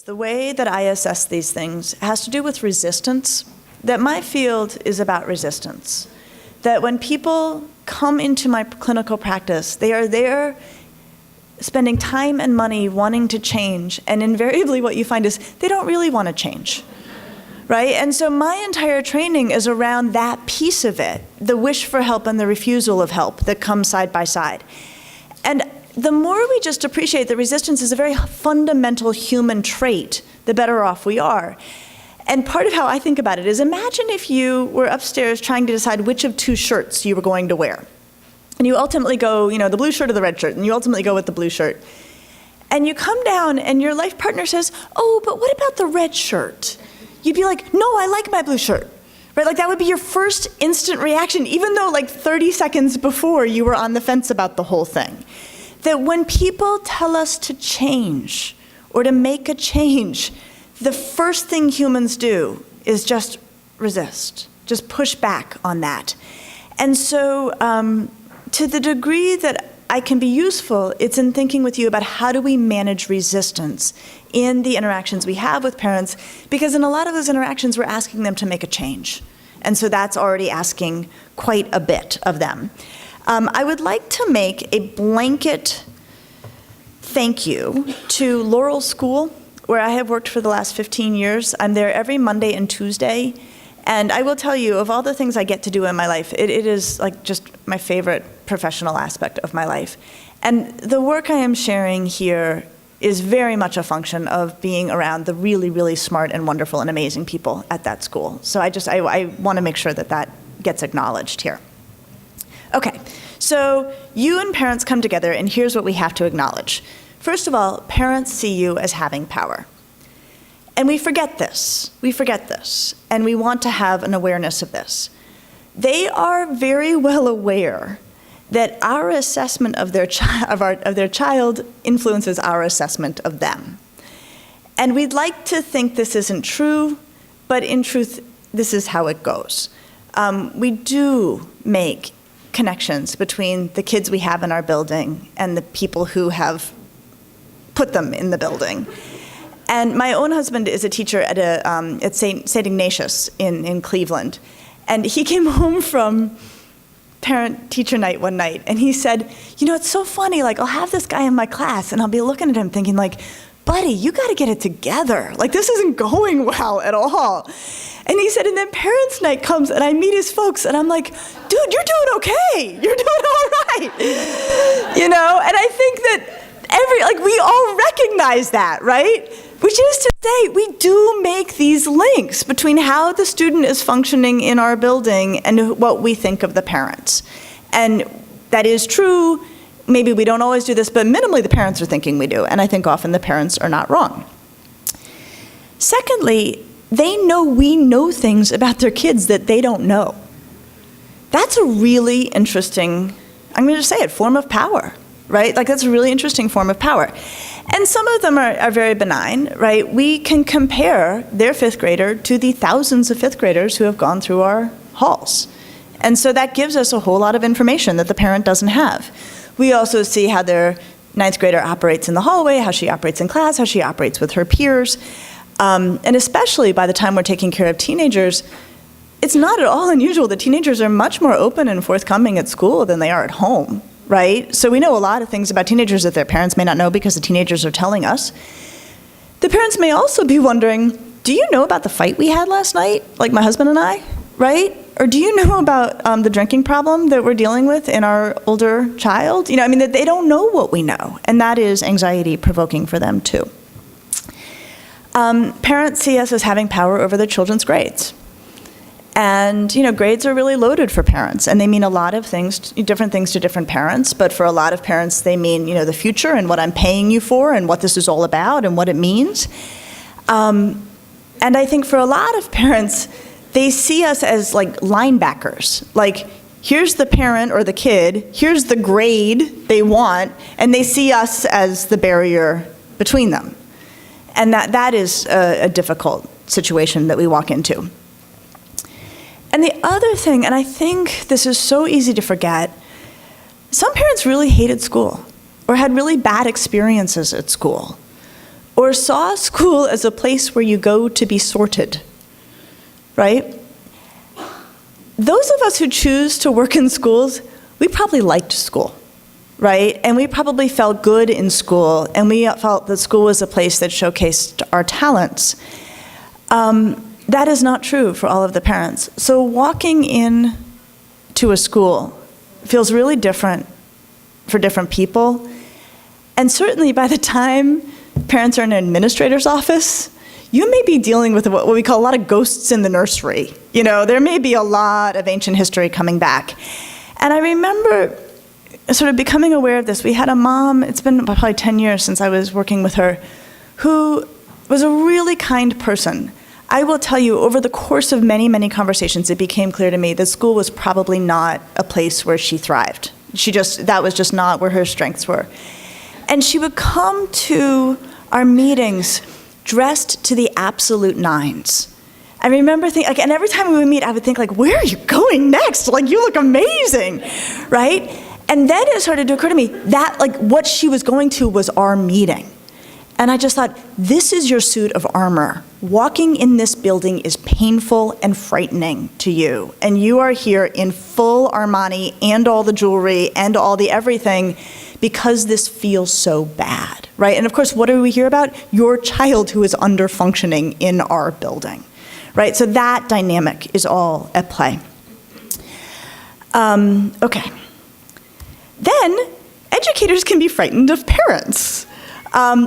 The way that I assess these things has to do with resistance, that my field is about resistance. That when people come into my clinical practice, they are there spending time and money wanting to change, and invariably what you find is they don't really want to change, right? And so my entire training is around that piece of it, the wish for help and the refusal of help that comes side by side. And the more we just appreciate that resistance is a very fundamental human trait, the better off we are. And part of how I think about it is, imagine if you were upstairs trying to decide which of two shirts you were going to wear. And you ultimately go, you know, the blue shirt or the red shirt, and you ultimately go with the blue shirt. And you come down and your life partner says, oh, but what about the red shirt? You'd be like, no, I like my blue shirt. Right? Like that would be your first instant reaction, even though like 30 seconds before you were on the fence about the whole thing. That when people tell us to change or to make a change, the first thing humans do is just resist, just push back on that. And so to the degree that I can be useful, it's in thinking with you about how do we manage resistance in the interactions we have with parents, because in a lot of those interactions we're asking them to make a change. And so that's already asking quite a bit of them. I would like to make a blanket thank you to Laurel School, where I have worked for the last 15 years. I'm there every Monday and Tuesday. And I will tell you, of all the things I get to do in my life, it is like just my favorite professional aspect of my life. And the work I am sharing here is very much a function of being around the really, really smart and wonderful and amazing people at that school. So I want to make sure that that gets acknowledged here. Okay, so you and parents come together, and here's what we have to acknowledge. First of all, parents see you as having power. And we forget this, and we want to have an awareness of this. They are very well aware that our assessment of their child influences our assessment of them. And we'd like to think this isn't true, but in truth, this is how it goes. We do make connections between the kids we have in our building and the people who have put them in the building. And my own husband is a teacher at St. Ignatius in Cleveland. And he came home from parent-teacher night one night, and he said, you know, it's so funny, like I'll have this guy in my class, and I'll be looking at him thinking like, buddy, you gotta get it together. Like this isn't going well at all. And he said, and then parents' night comes, and I meet his folks, and I'm like, dude, you're doing okay. You're doing all right. You know, and I think that we all recognize that, right? Which is to say, we do make these links between how the student is functioning in our building and what we think of the parents. And that is true. Maybe we don't always do this, but minimally the parents are thinking we do. And I think often the parents are not wrong. Secondly, they know we know things about their kids that they don't know. That's a really interesting, I'm going to just say it, form of power, right? Like that's a really interesting form of power. And some of them are very benign, right? We can compare their fifth grader to the thousands of fifth graders who have gone through our halls. And so that gives us a whole lot of information that the parent doesn't have. We also see how their ninth grader operates in the hallway, how she operates in class, how she operates with her peers. And especially by the time we're taking care of teenagers, it's not at all unusual that teenagers are much more open and forthcoming at school than they are at home. Right? So we know a lot of things about teenagers that their parents may not know because the teenagers are telling us. The parents may also be wondering, do you know about the fight we had last night? Like my husband and I, right? Or do you know about the drinking problem that we're dealing with in our older child? You know, I mean, that they don't know what we know, and that is anxiety provoking for them too. Parents see us as having power over their children's grades. And, you know, grades are really loaded for parents, and they mean a lot of things, different things to different parents, but for a lot of parents, they mean, you know, the future and what I'm paying you for and what this is all about and what it means. And I think for a lot of parents, they see us as like linebackers. Like, here's the parent or the kid, here's the grade they want, and they see us as the barrier between them. And that is a difficult situation that we walk into. And the other thing, and I think this is so easy to forget, some parents really hated school or had really bad experiences at school. or saw school as a place where you go to be sorted, right? Those of us who choose to work in schools, we probably liked school, right? And we probably felt good in school, and we felt that school was a place that showcased our talents. That is not true for all of the parents. So walking in to a school feels really different for different people. And certainly by the time parents are in an administrator's office, you may be dealing with what we call a lot of ghosts in the nursery. You know, there may be a lot of ancient history coming back. And I remember sort of becoming aware of this. We had a mom, it's been probably 10 years since I was working with her, who was a really kind person. I will tell you, over the course of many, many conversations, it became clear to me that school was probably not a place where she thrived. That was just not where her strengths were. And she would come to our meetings dressed to the absolute nines. I remember thinking, like, and every time we would meet, I would think, like, where are you going next? Like, you look amazing, right? And then it started to occur to me that, like, what she was going to was our meeting. And I just thought, this is your suit of armor. Walking in this building is painful and frightening to you. And you are here in full Armani and all the jewelry and all the everything because this feels so bad, right? And of course, what do we hear about? Your child who is under-functioning in our building, right? So that dynamic is all at play. Okay. Then, educators can be frightened of parents.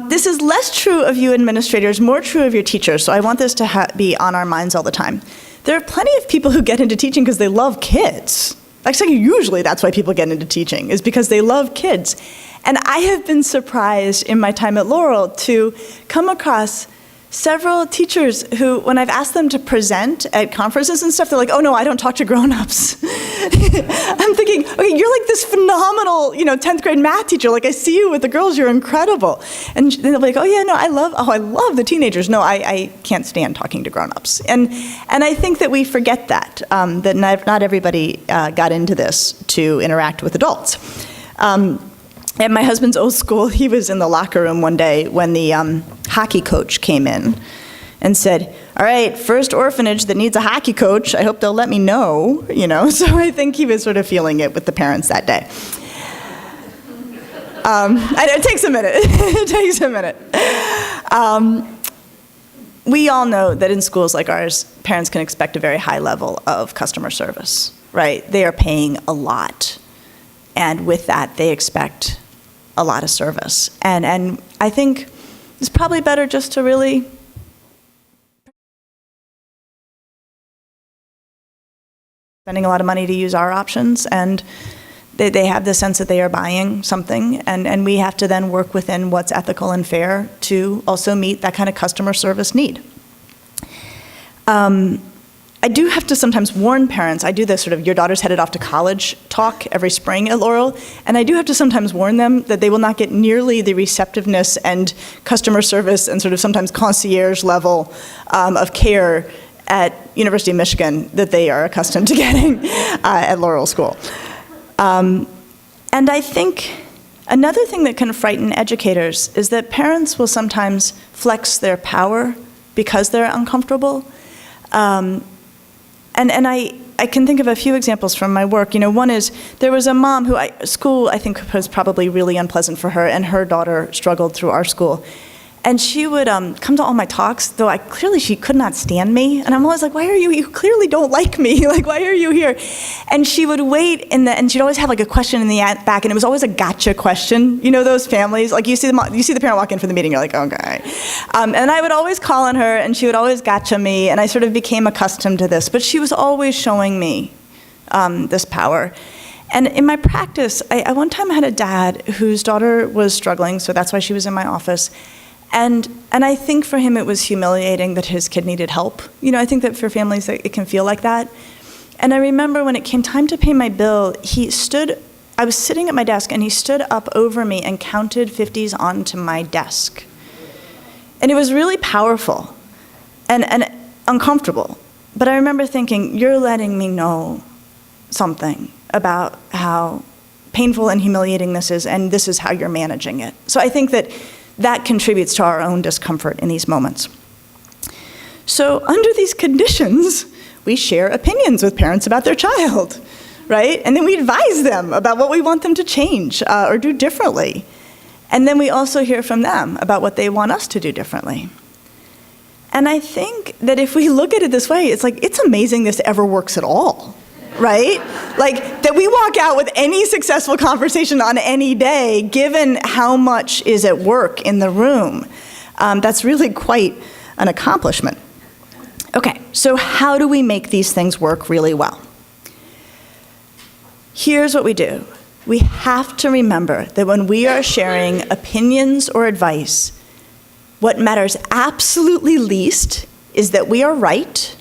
This is less true of you administrators, more true of your teachers, so I want this to be on our minds all the time. There are plenty of people who get into teaching because they love kids. Actually, usually that's why people get into teaching, is because they love kids. And I have been surprised in my time at Laurel to come across several teachers who, when I've asked them to present at conferences and stuff, they're like, oh no, I don't talk to grown-ups. I'm thinking, okay, you're like this phenomenal, 10th grade math teacher. Like, I see you with the girls, you're incredible. And they'll be like, oh yeah, no, I love the teenagers. No, I can't stand talking to grown-ups. And I think that we forget that not everybody got into this to interact with adults. At my husband's old school, he was in the locker room one day when the hockey coach came in and said, all right, first orphanage that needs a hockey coach, I hope they'll let me know, So I think he was sort of feeling it with the parents that day. It takes a minute. It takes a minute. We all know that in schools like ours, parents can expect a very high level of customer service, right? They are paying a lot. And with that, they expect a lot of service. And I think it's probably better just to really spending a lot of money to use our options, and they have the sense that they are buying something, and we have to then work within what's ethical and fair to also meet that kind of customer service need. I do have to sometimes warn parents. I do this sort of your daughter's headed off to college talk every spring at Laurel, and I do have to sometimes warn them that they will not get nearly the receptiveness and customer service and sort of sometimes concierge level of care at University of Michigan that they are accustomed to getting at Laurel School. And I think another thing that can frighten educators is that parents will sometimes flex their power because they're uncomfortable. And I can think of a few examples from my work. One is there was a mom who school I think was probably really unpleasant for her, and her daughter struggled through our school. And she would come to all my talks, though she could not stand me. And I'm always like, why are you clearly don't like me. Like, why are you here? And she would wait, and she'd always have like a question in the back, and it was always a gotcha question. Those families, like you see the parent walk in for the meeting, you're like, okay. And I would always call on her, and she would always gotcha me, and I sort of became accustomed to this. But she was always showing me this power. And in my practice, I one time had a dad whose daughter was struggling, so that's why she was in my office. And I think for him it was humiliating that his kid needed help. I think that for families it can feel like that. And I remember when it came time to pay my bill, I was sitting at my desk and he stood up over me and counted 50s onto my desk. And it was really powerful and uncomfortable. But I remember thinking, you're letting me know something about how painful and humiliating this is, and this is how you're managing it. So I think that that contributes to our own discomfort in these moments. So under these conditions, we share opinions with parents about their child, right? And then we advise them about what we want them to change or do differently. And then we also hear from them about what they want us to do differently. And I think that if we look at it this way, it's like, it's amazing this ever works at all, right? Like, that we walk out with any successful conversation on any day, given how much is at work in the room. That's really quite an accomplishment. Okay, so how do we make these things work really well? Here's what we do. We have to remember that when we are sharing opinions or advice, what matters absolutely least is that we are right,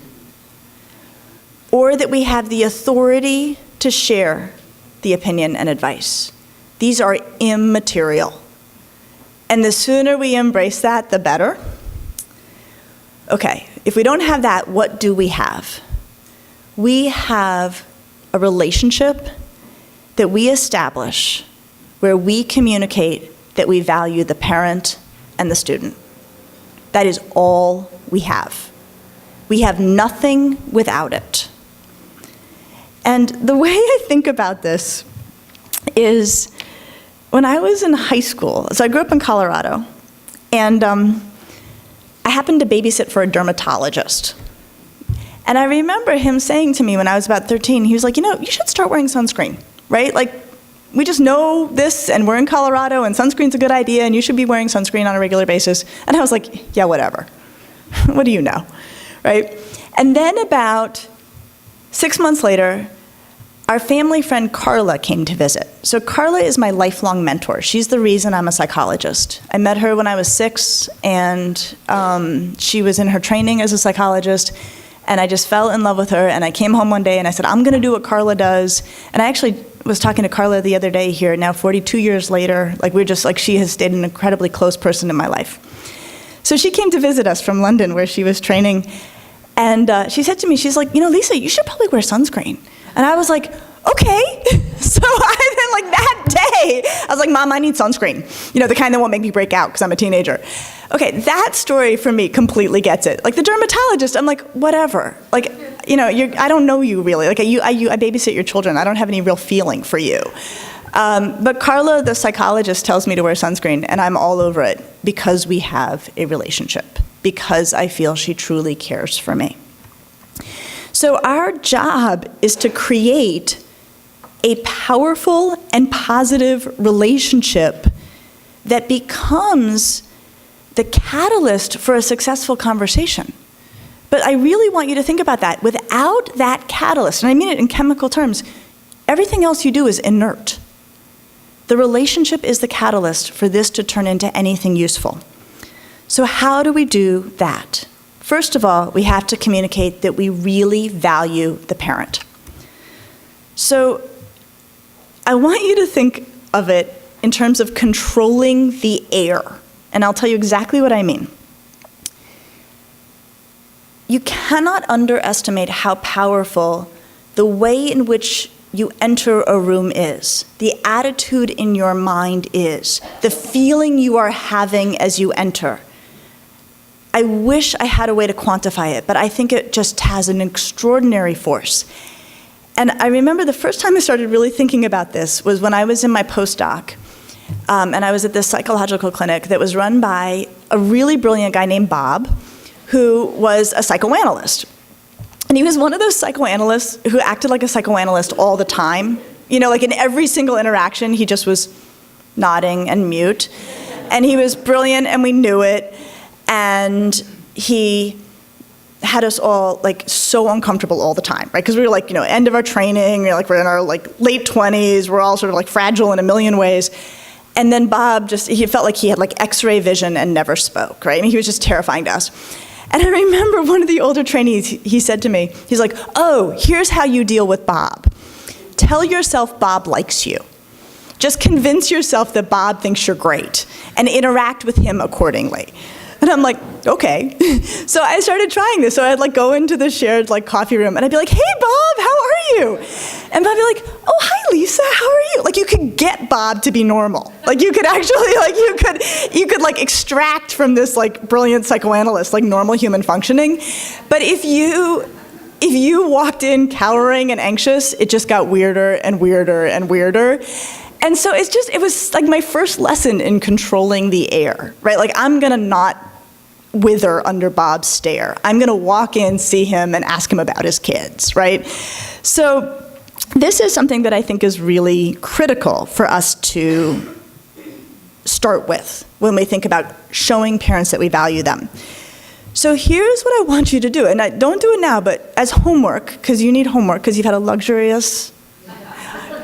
or that we have the authority to share the opinion and advice. These are immaterial. And the sooner we embrace that, the better. Okay, if we don't have that, what do we have? We have a relationship that we establish where we communicate that we value the parent and the student. That is all we have. We have nothing without it. And the way I think about this is when I was in high school, so I grew up in Colorado, and I happened to babysit for a dermatologist. And I remember him saying to me when I was about 13, he was like, you should start wearing sunscreen, right? Like, we just know this, and we're in Colorado, and sunscreen's a good idea, and you should be wearing sunscreen on a regular basis. And I was like, yeah, whatever. What do you know, right? And then about 6 months later, our family friend Carla came to visit. So Carla is my lifelong mentor. She's the reason I'm a psychologist. I met her when I was 6, and she was in her training as a psychologist, and I just fell in love with her, and I came home one day and I said, I'm gonna do what Carla does. And I actually was talking to Carla the other day here, now 42 years later, she has stayed an incredibly close person in my life. So she came to visit us from London where she was training, and she said to me, she's like, Lisa, you should probably wear sunscreen. And I was like, okay. So I then, that day, I was like, Mom, I need sunscreen. The kind that won't make me break out because I'm a teenager. Okay, that story for me completely gets it. Like the dermatologist, I'm like, whatever. Like, I don't know you really. Like, I babysit your children. I don't have any real feeling for you. But Carla, the psychologist, tells me to wear sunscreen, and I'm all over it because we have a relationship, because I feel she truly cares for me. So our job is to create a powerful and positive relationship that becomes the catalyst for a successful conversation. But I really want you to think about that. Without that catalyst, and I mean it in chemical terms, everything else you do is inert. The relationship is the catalyst for this to turn into anything useful. So how do we do that? First of all, we have to communicate that we really value the parent. So I want you to think of it in terms of controlling the air, and I'll tell you exactly what I mean. You cannot underestimate how powerful the way in which you enter a room is, the attitude in your mind is, the feeling you are having as you enter. I wish I had a way to quantify it, but I think it just has an extraordinary force. And I remember the first time I started really thinking about this was when I was in my postdoc, and I was at this psychological clinic that was run by a really brilliant guy named Bob, who was a psychoanalyst. And he was one of those psychoanalysts who acted like a psychoanalyst all the time. Like in every single interaction, he just was nodding and mute. And he was brilliant, and we knew it. And he had us all so uncomfortable all the time, right? Because we were end of our training, we're in our late 20s, we're all sort of fragile in a million ways. And then Bob he felt like he had X-ray vision and never spoke, right? And he was just terrifying to us. And I remember one of the older trainees, he said to me, he's like, oh, here's how you deal with Bob. Tell yourself Bob likes you. Just convince yourself that Bob thinks you're great and interact with him accordingly. And I'm like, okay. So I started trying this. So I'd go into the shared coffee room, and I'd be like, hey, Bob, how are you? And Bob would be like, oh, hi, Lisa, how are you? Like, you could get Bob to be normal. Like, you could actually, like, you could like extract from this like brilliant psychoanalyst like normal human functioning. But if you walked in cowering and anxious, it just got weirder and weirder and weirder. And so it was like my first lesson in controlling the air, right? Like, I'm gonna not wither under Bob's stare. I'm gonna walk in, see him, and ask him about his kids, right? So this is something that I think is really critical for us to start with when we think about showing parents that we value them. So here's what I want you to do, and don't do it now, but as homework, because you need homework, because you've had a luxurious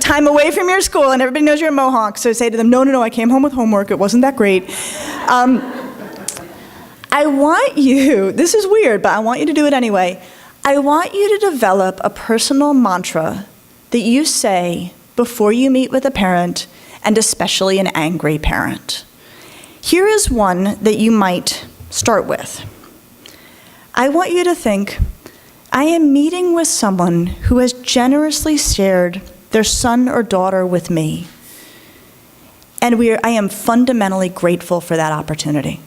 time away from your school, and everybody knows you're at Mohonk, so say to them, no, I came home with homework, it wasn't that great. I want you, this is weird, but I want you to do it anyway. I want you to develop a personal mantra that you say before you meet with a parent, and especially an angry parent. Here is one that you might start with. I want you to think, I am meeting with someone who has generously shared their son or daughter with me, and I am fundamentally grateful for that opportunity.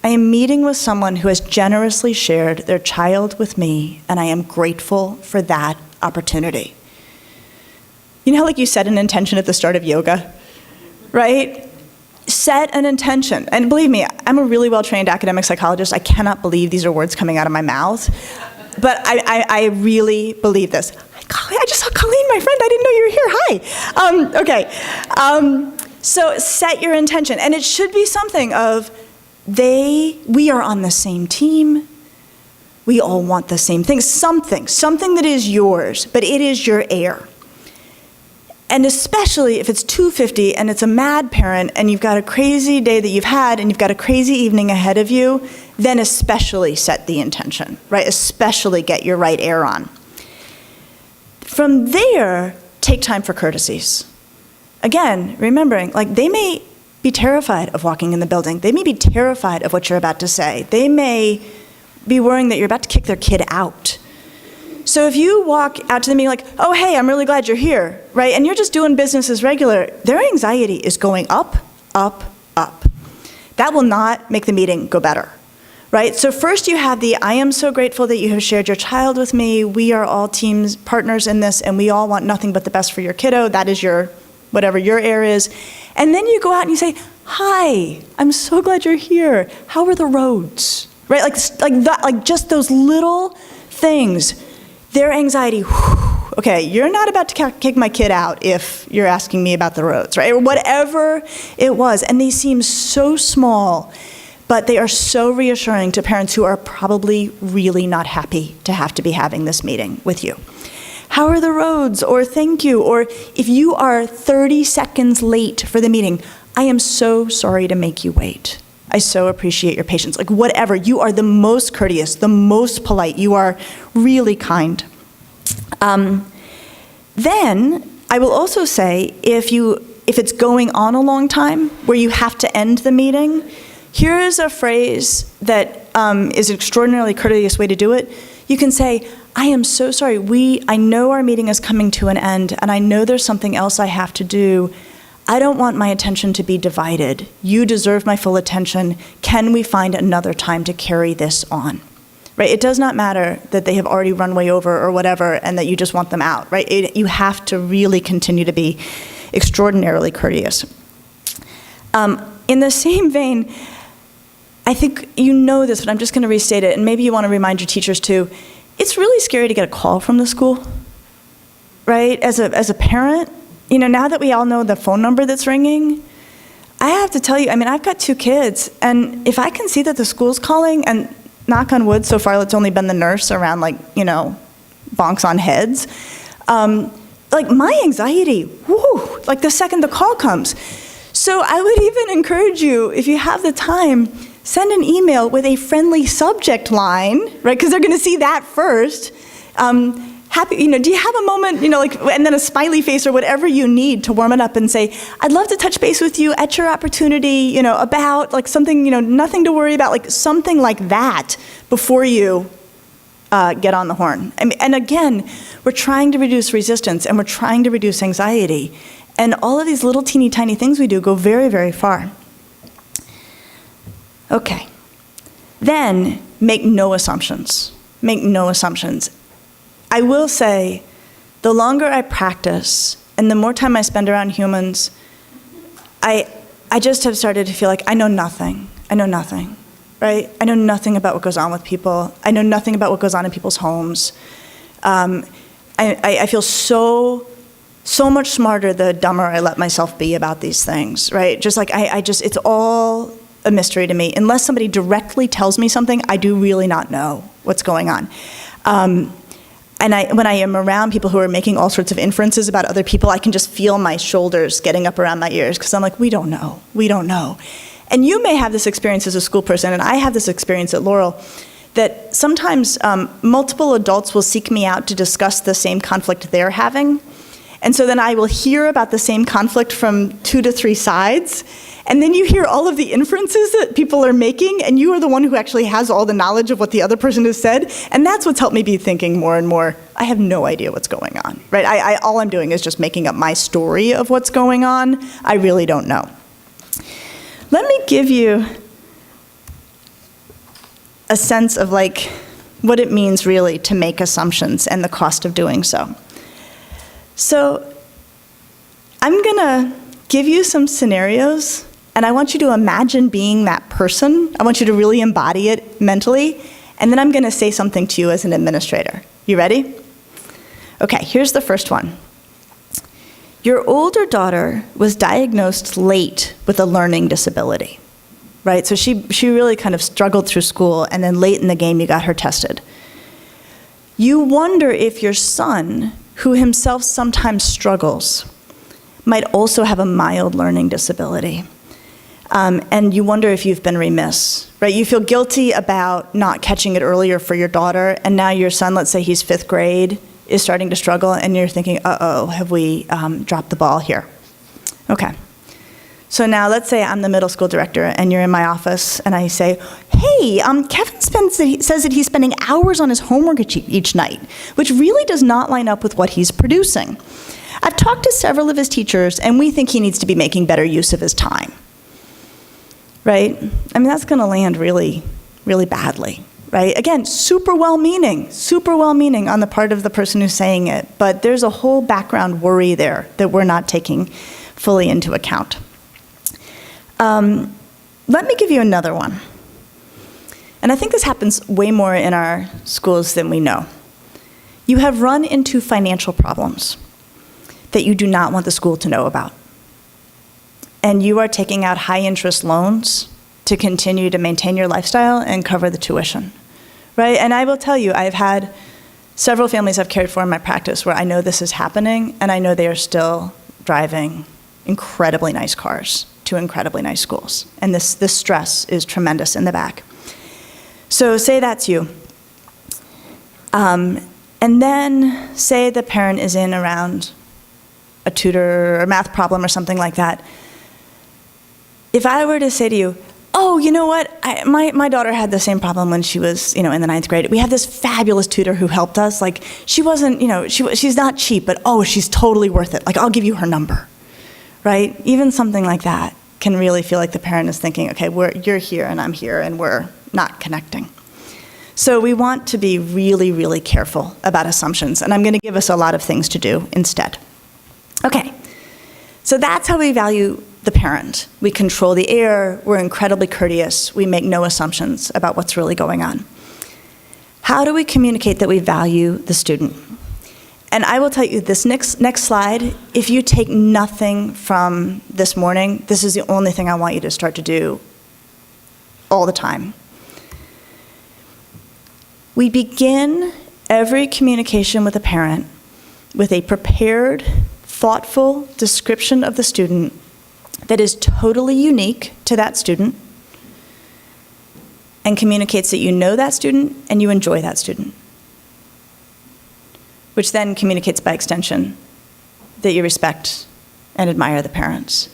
I am meeting with someone who has generously shared their child with me, and I am grateful for that opportunity. You know how like you set an intention at the start of yoga, right? Set an intention. And believe me, I'm a really well-trained academic psychologist. I cannot believe these are words coming out of my mouth. But I really believe this. I just saw Colleen, my friend. I didn't know you were here. Hi. So set your intention. And it should be something of, we are on the same team. We all want the same thing. Something that is yours, but it is your heir. And especially if it's 2:50 and it's a mad parent and you've got a crazy day that you've had and you've got a crazy evening ahead of you, then especially set the intention, right? Especially get your right heir on. From there, take time for courtesies. Again, remembering, like, they may be terrified of walking in the building. They may be terrified of what you're about to say. They may be worrying that you're about to kick their kid out. So if you walk out to the meeting like, oh, hey, I'm really glad you're here, right? And you're just doing business as regular, their anxiety is going up, up, up. That will not make the meeting go better, right? So first you have I am so grateful that you have shared your child with me. We are all teams, partners in this, and we all want nothing but the best for your kiddo. That is whatever your heir is. And then you go out and you say, hi, I'm so glad you're here. How are the roads, right? Like just those little things. Their anxiety, okay, you're not about to kick my kid out if you're asking me about the roads, right? Or whatever it was. And they seem so small, but they are so reassuring to parents who are probably really not happy to have to be having this meeting with you. How are the roads? Or thank you. Or if you are 30 seconds late for the meeting, I am so sorry to make you wait. I so appreciate your patience. Like whatever, you are the most courteous, the most polite. You are really kind. Then I will also say, if it's going on a long time where you have to end the meeting, here is a phrase that is an extraordinarily courteous way to do it. You can say, I am so sorry. I know our meeting is coming to an end, and I know there's something else I have to do. I don't want my attention to be divided. You deserve my full attention. Can we find another time to carry this on? Right? It does not matter that they have already run way over or whatever and that you just want them out, right? You have to really continue to be extraordinarily courteous. In the same vein, I think you know this, but I'm just going to restate it, and maybe you want to remind your teachers too. It's really scary to get a call from the school, right? As a parent, you know, now that we all know the phone number that's ringing, I have to tell you, I mean, I've got 2 kids, and if I can see that the school's calling, and knock on wood, so far it's only been the nurse around, like, you know, bonks on heads, like my anxiety, whoo, like the second the call comes. So I would even encourage you, if you have the time, send an email with a friendly subject line, right? Because they're going to see that first. Happy, you know, do you have a moment, you know, like, and then a smiley face or whatever you need to warm it up and say, I'd love to touch base with you at your opportunity, you know, about like something, you know, nothing to worry about, like something like that before you get on the horn. And again, We're trying to reduce resistance, and we're trying to reduce anxiety. And all of these little teeny tiny things we do go very, very far. Okay. Then, make no assumptions. Make no assumptions. I will say, the longer I practice, and the more time I spend around humans, I just have started to feel like I know nothing. I know nothing, right? I know nothing about what goes on with people. I know nothing about what goes on in people's homes. I feel so much smarter the dumber I let myself be about these things, right? Just like it's all a mystery to me. Unless somebody directly tells me something, I do really not know what's going on. And when I am around people who are making all sorts of inferences about other people, I can just feel my shoulders getting up around my ears, because I'm like, we don't know, we don't know. And you may have this experience as a school person, and I have this experience at Laurel, that sometimes multiple adults will seek me out to discuss the same conflict they're having. And so then I will hear about the same conflict from 2 to 3 sides, and then you hear all of the inferences that people are making, and you are the one who actually has all the knowledge of what the other person has said, and that's what's helped me be thinking more and more, I have no idea what's going on, right? All I'm doing is just making up my story of what's going on. I really don't know. Let me give you a sense of like what it means really to make assumptions and the cost of doing so. So I'm gonna give you some scenarios, and I want you to imagine being that person. I want you to really embody it mentally, and then I'm gonna say something to you as an administrator. You ready? Okay, here's the first one. Your older daughter was diagnosed late with a learning disability, right? So she really kind of struggled through school, and then late in the game you got her tested. You wonder if your son, who himself sometimes struggles, might also have a mild learning disability. And you wonder if you've been remiss, right? You feel guilty about not catching it earlier for your daughter, and now your son, let's say he's 5th grade, is starting to struggle, and you're thinking, uh-oh, have we dropped the ball here? Okay. So now let's say I'm the middle school director, and you're in my office, and I say, hey, Kevin says that he's spending hours on his homework each night, which really does not line up with what he's producing. I've talked to several of his teachers, and we think he needs to be making better use of his time. Right? I mean, that's going to land really, really badly. Right? Again, super well-meaning on the part of the person who's saying it, but there's a whole background worry there that we're not taking fully into account. Let me give you another one. And I think this happens way more in our schools than we know. You have run into financial problems that you do not want the school to know about. And you are taking out high-interest loans to continue to maintain your lifestyle and cover the tuition, right? And I will tell you, I've had several families I've cared for in my practice where I know this is happening, and I know they are still driving incredibly nice cars to incredibly nice schools. And this stress is tremendous in the back. So say that's you. And then say the parent is in around a tutor or math problem or something like that. If I were to say to you, oh, you know what, my daughter had the same problem when she was, in the 9th grade. We have this fabulous tutor who helped us. Like, she wasn't, she's not cheap, but oh, she's totally worth it. Like, I'll give you her number, right? Even something like that can really feel like the parent is thinking, okay, you're here and I'm here and we're not connecting. So we want to be really, really careful about assumptions, and I'm going to give us a lot of things to do instead. Okay, so that's how we value the parent. We control the air, we're incredibly courteous, we make no assumptions about what's really going on. How do we communicate that we value the student? And I will tell you this next slide, if you take nothing from this morning, this is the only thing I want you to start to do all the time. We begin every communication with a parent with a prepared, thoughtful description of the student that is totally unique to that student and communicates that you know that student and you enjoy that student, which then communicates by extension that you respect and admire the parents.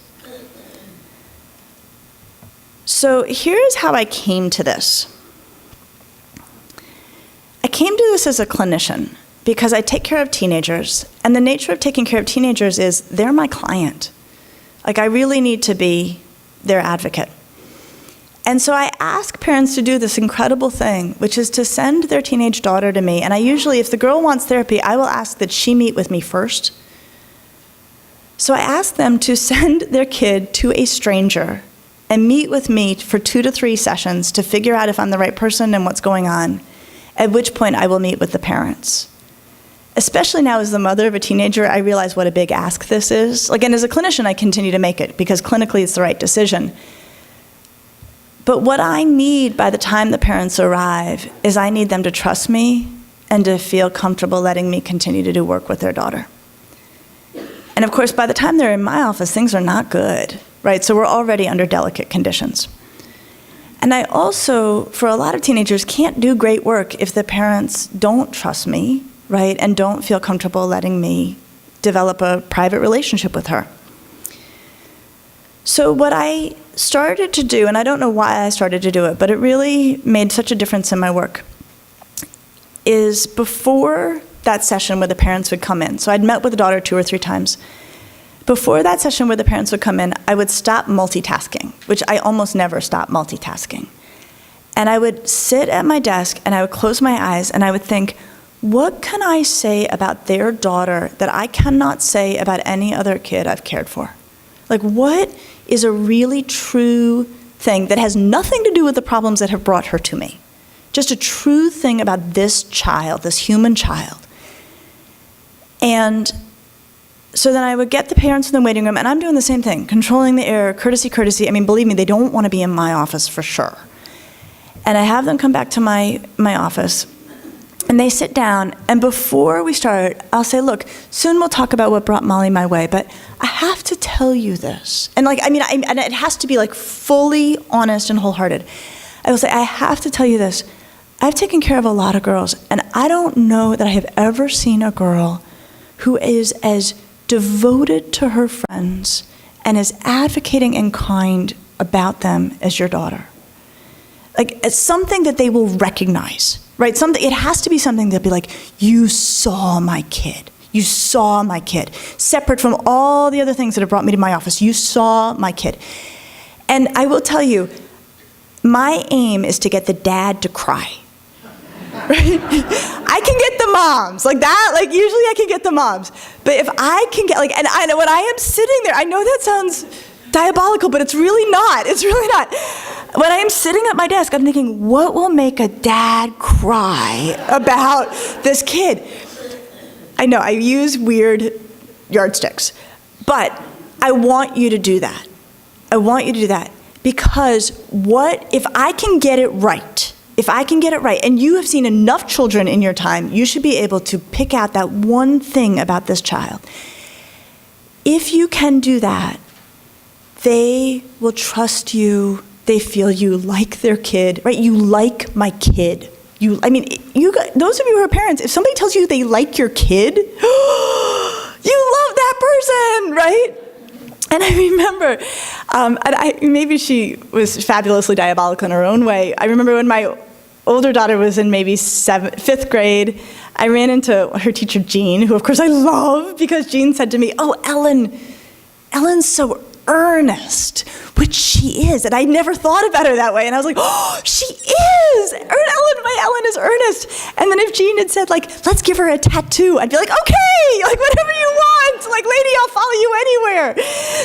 So here's how I came to this. I came to this as a clinician because I take care of teenagers, and the nature of taking care of teenagers is they're my client. Like, I really need to be their advocate. And so I ask parents to do this incredible thing, which is to send their teenage daughter to me. And I usually, if the girl wants therapy, I will ask that she meet with me first. So I ask them to send their kid to a stranger and meet with me for 2 to 3 sessions to figure out if I'm the right person and what's going on, at which point I will meet with the parents. Especially now as the mother of a teenager, I realize what a big ask this is. Like, and as a clinician, I continue to make it because clinically it's the right decision. But what I need by the time the parents arrive is I need them to trust me and to feel comfortable letting me continue to do work with their daughter. And of course, by the time they're in my office, things are not good, right? So we're already under delicate conditions. And I also, for a lot of teenagers, can't do great work if the parents don't trust me, right? And don't feel comfortable letting me develop a private relationship with her. So what I started to do, and I don't know why I started to do it, but it really made such a difference in my work, is before that session where the parents would come in, so I'd met with the daughter 2 or 3 times, before that session where the parents would come in, I would stop multitasking, which I almost never stop multitasking. And I would sit at my desk and I would close my eyes and I would think, what can I say about their daughter that I cannot say about any other kid I've cared for? Like, what is a really true thing that has nothing to do with the problems that have brought her to me? Just a true thing about this child, this human child. And so then I would get the parents in the waiting room, and I'm doing the same thing, controlling the air, courtesy. I mean, believe me, they don't want to be in my office for sure. And I have them come back to my office, and they sit down, and before we start, I'll say, look, soon we'll talk about what brought Molly my way, but I have to tell you this. And like, and it has to be like fully honest and wholehearted. I will say, I have to tell you this. I've taken care of a lot of girls, and I don't know that I have ever seen a girl who is as devoted to her friends and as advocating and kind about them as your daughter. Like, it's something that they will recognize, right? It has to be something that'll be like, you saw my kid. You saw my kid. Separate from all the other things that have brought me to my office, you saw my kid. And I will tell you, my aim is to get the dad to cry. Right? I can get the moms, like that, like usually I can get the moms. But if I can get, like, and I know when I am sitting there, I know that sounds diabolical, but it's really not. It's really not. When I am sitting at my desk, I'm thinking, what will make a dad cry about this kid? I know, I use weird yardsticks, but I want you to do that. I want you to do that because if I can get it right, and you have seen enough children in your time, you should be able to pick out that one thing about this child. If you can do that, they will trust you. They feel you like their kid, right? You like my kid. Those of you who are parents, if somebody tells you they like your kid, you love that person, right? And I remember, maybe she was fabulously diabolical in her own way. I remember when my older daughter was in maybe 5th grade, I ran into her teacher, Jean, who of course I love because Jean said to me, oh, Ellen's so earnest, which she is. And I never thought about her that way. And I was like, oh, she is. My Ellen is earnest. And then if Jean had said, like, let's give her a tattoo, I'd be like, okay, like whatever you want. Like, lady, I'll follow you anywhere.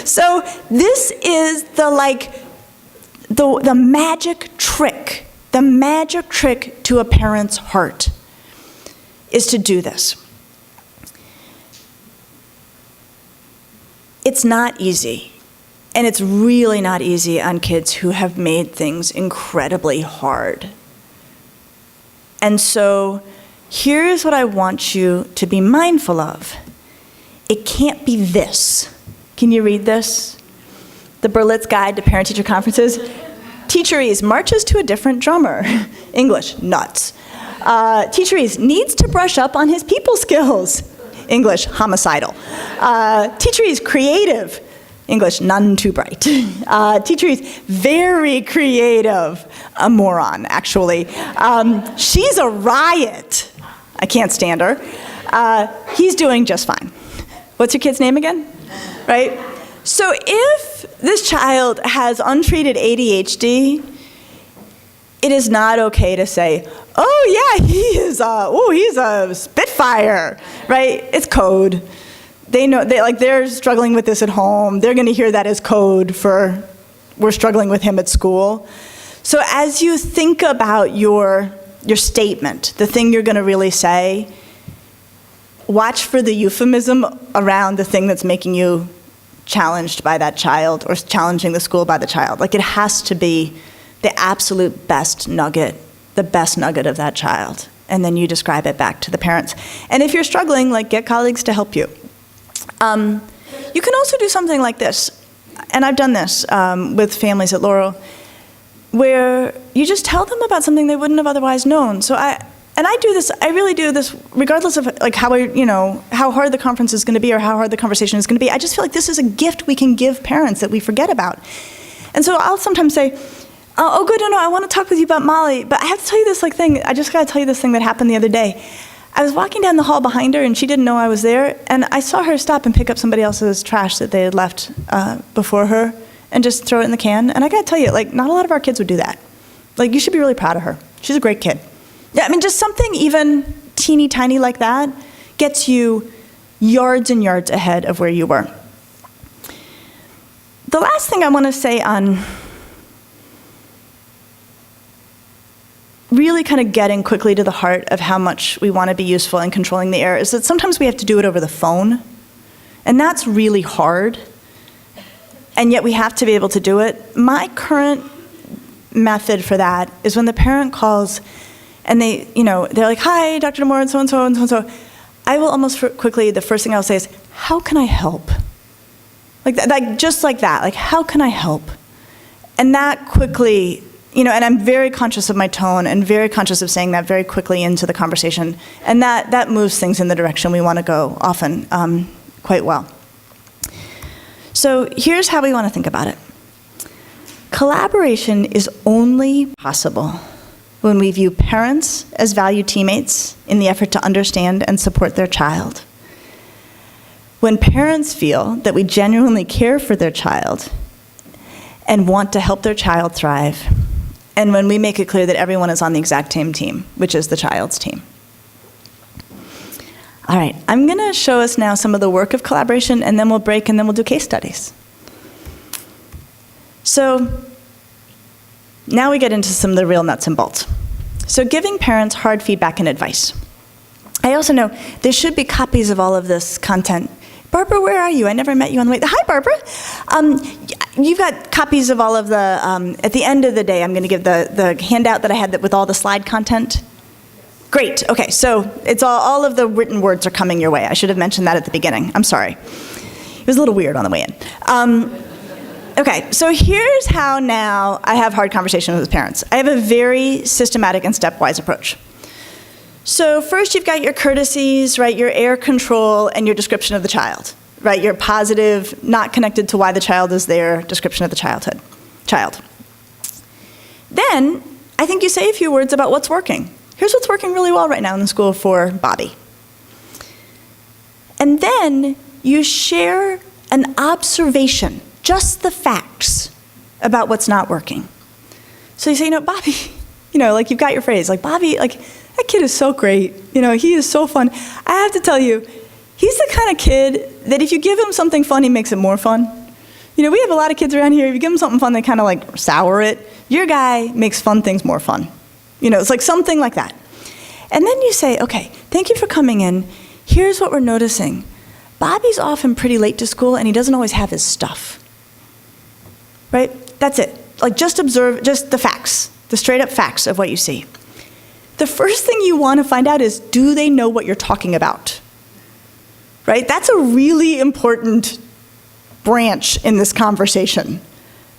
So this is the magic trick. The magic trick to a parent's heart is to do this. It's not easy. And it's really not easy on kids who have made things incredibly hard. And so here's what I want you to be mindful of. It can't be this. Can you read this? The Berlitz Guide to Parent-Teacher Conferences. Teacherese marches to a different drummer. English, nuts. Teacherese needs to brush up on his people skills. English, homicidal. Teacherese, creative. English, none too bright. Teacherese, very creative. A moron, actually. She's a riot. I can't stand her. He's doing just fine. What's your kid's name again? Right? So if this child has untreated ADHD, it is not okay to say, oh yeah, he's a spitfire, right? It's code. They know, they're struggling with this at home. They're gonna hear that as code for, we're struggling with him at school. So as you think about your statement, the thing you're gonna really say, watch for the euphemism around the thing that's making you challenged by that child or challenging the school by the child. Like, it has to be the absolute best nugget, the best nugget of that child. And then you describe it back to the parents. And if you're struggling, like, get colleagues to help you. You can also do something like this, and I've done this with families at Laurel, where you just tell them about something they wouldn't have otherwise known. So I really do this, regardless of like how hard the conference is going to be or how hard the conversation is going to be. I just feel like this is a gift we can give parents that we forget about. And so I'll sometimes say, oh good, no, I want to talk with you about Molly, but I have to tell you this thing, I just got to tell you this thing that happened the other day. I was walking down the hall behind her and she didn't know I was there, and I saw her stop and pick up somebody else's trash that they had left before her and just throw it in the can. And I got to tell you, like, not a lot of our kids would do that. Like, you should be really proud of her. She's a great kid. Yeah, I mean, just something even teeny tiny like that gets you yards and yards ahead of where you were. The last thing I want to say on really kind of getting quickly to the heart of how much we want to be useful in controlling the air is that sometimes we have to do it over the phone, and that's really hard, and yet we have to be able to do it. My current method for that is when the parent calls and they're like, hi, Dr. Damour, and so-and-so, and so-and-so. I will almost quickly, the first thing I'll say is, how can I help? Just like that, like, how can I help? And that quickly, and I'm very conscious of my tone and very conscious of saying that very quickly into the conversation. And that moves things in the direction we want to go often quite well. So here's how we want to think about it. Collaboration is only possible when we view parents as valued teammates in the effort to understand and support their child. When parents feel that we genuinely care for their child and want to help their child thrive, and when we make it clear that everyone is on the exact same team, which is the child's team. All right, I'm gonna show us now some of the work of collaboration, and then we'll break and then we'll do case studies. So now we get into some of the real nuts and bolts. So giving parents hard feedback and advice. I also know there should be copies of all of this content. Barbara, where are you? I never met you on the way. Hi, Barbara. You've got copies of all of the, at the end of the day, I'm going to give the handout that I had with all the slide content. Great. Okay, so it's all of the written words are coming your way. I should have mentioned that at the beginning. I'm sorry. It was a little weird on the way in. Okay, so here's how now I have hard conversations with parents. I have a very systematic and stepwise approach. So first you've got your courtesies, right, your air control, and your description of the child, right, your positive, not connected to why the child is there, description of the child. Then I think you say a few words about what's working. Here's what's working really well right now in the school for Bobby. And then you share an observation, just the facts about what's not working. So you say, Bobby, like you've got your phrase, like, Bobby, like, that kid is so great. He is so fun. I have to tell you, he's the kind of kid that if you give him something fun, he makes it more fun. We have a lot of kids around here. If you give them something fun, they kind of like sour it. Your guy makes fun things more fun. It's like something like that. And then you say, okay, thank you for coming in. Here's what we're noticing. Bobby's often pretty late to school and he doesn't always have his stuff. Right? That's it. Like, just observe, just the facts, the straight up facts of what you see. The first thing you want to find out is, do they know what you're talking about? Right? That's a really important branch in this conversation.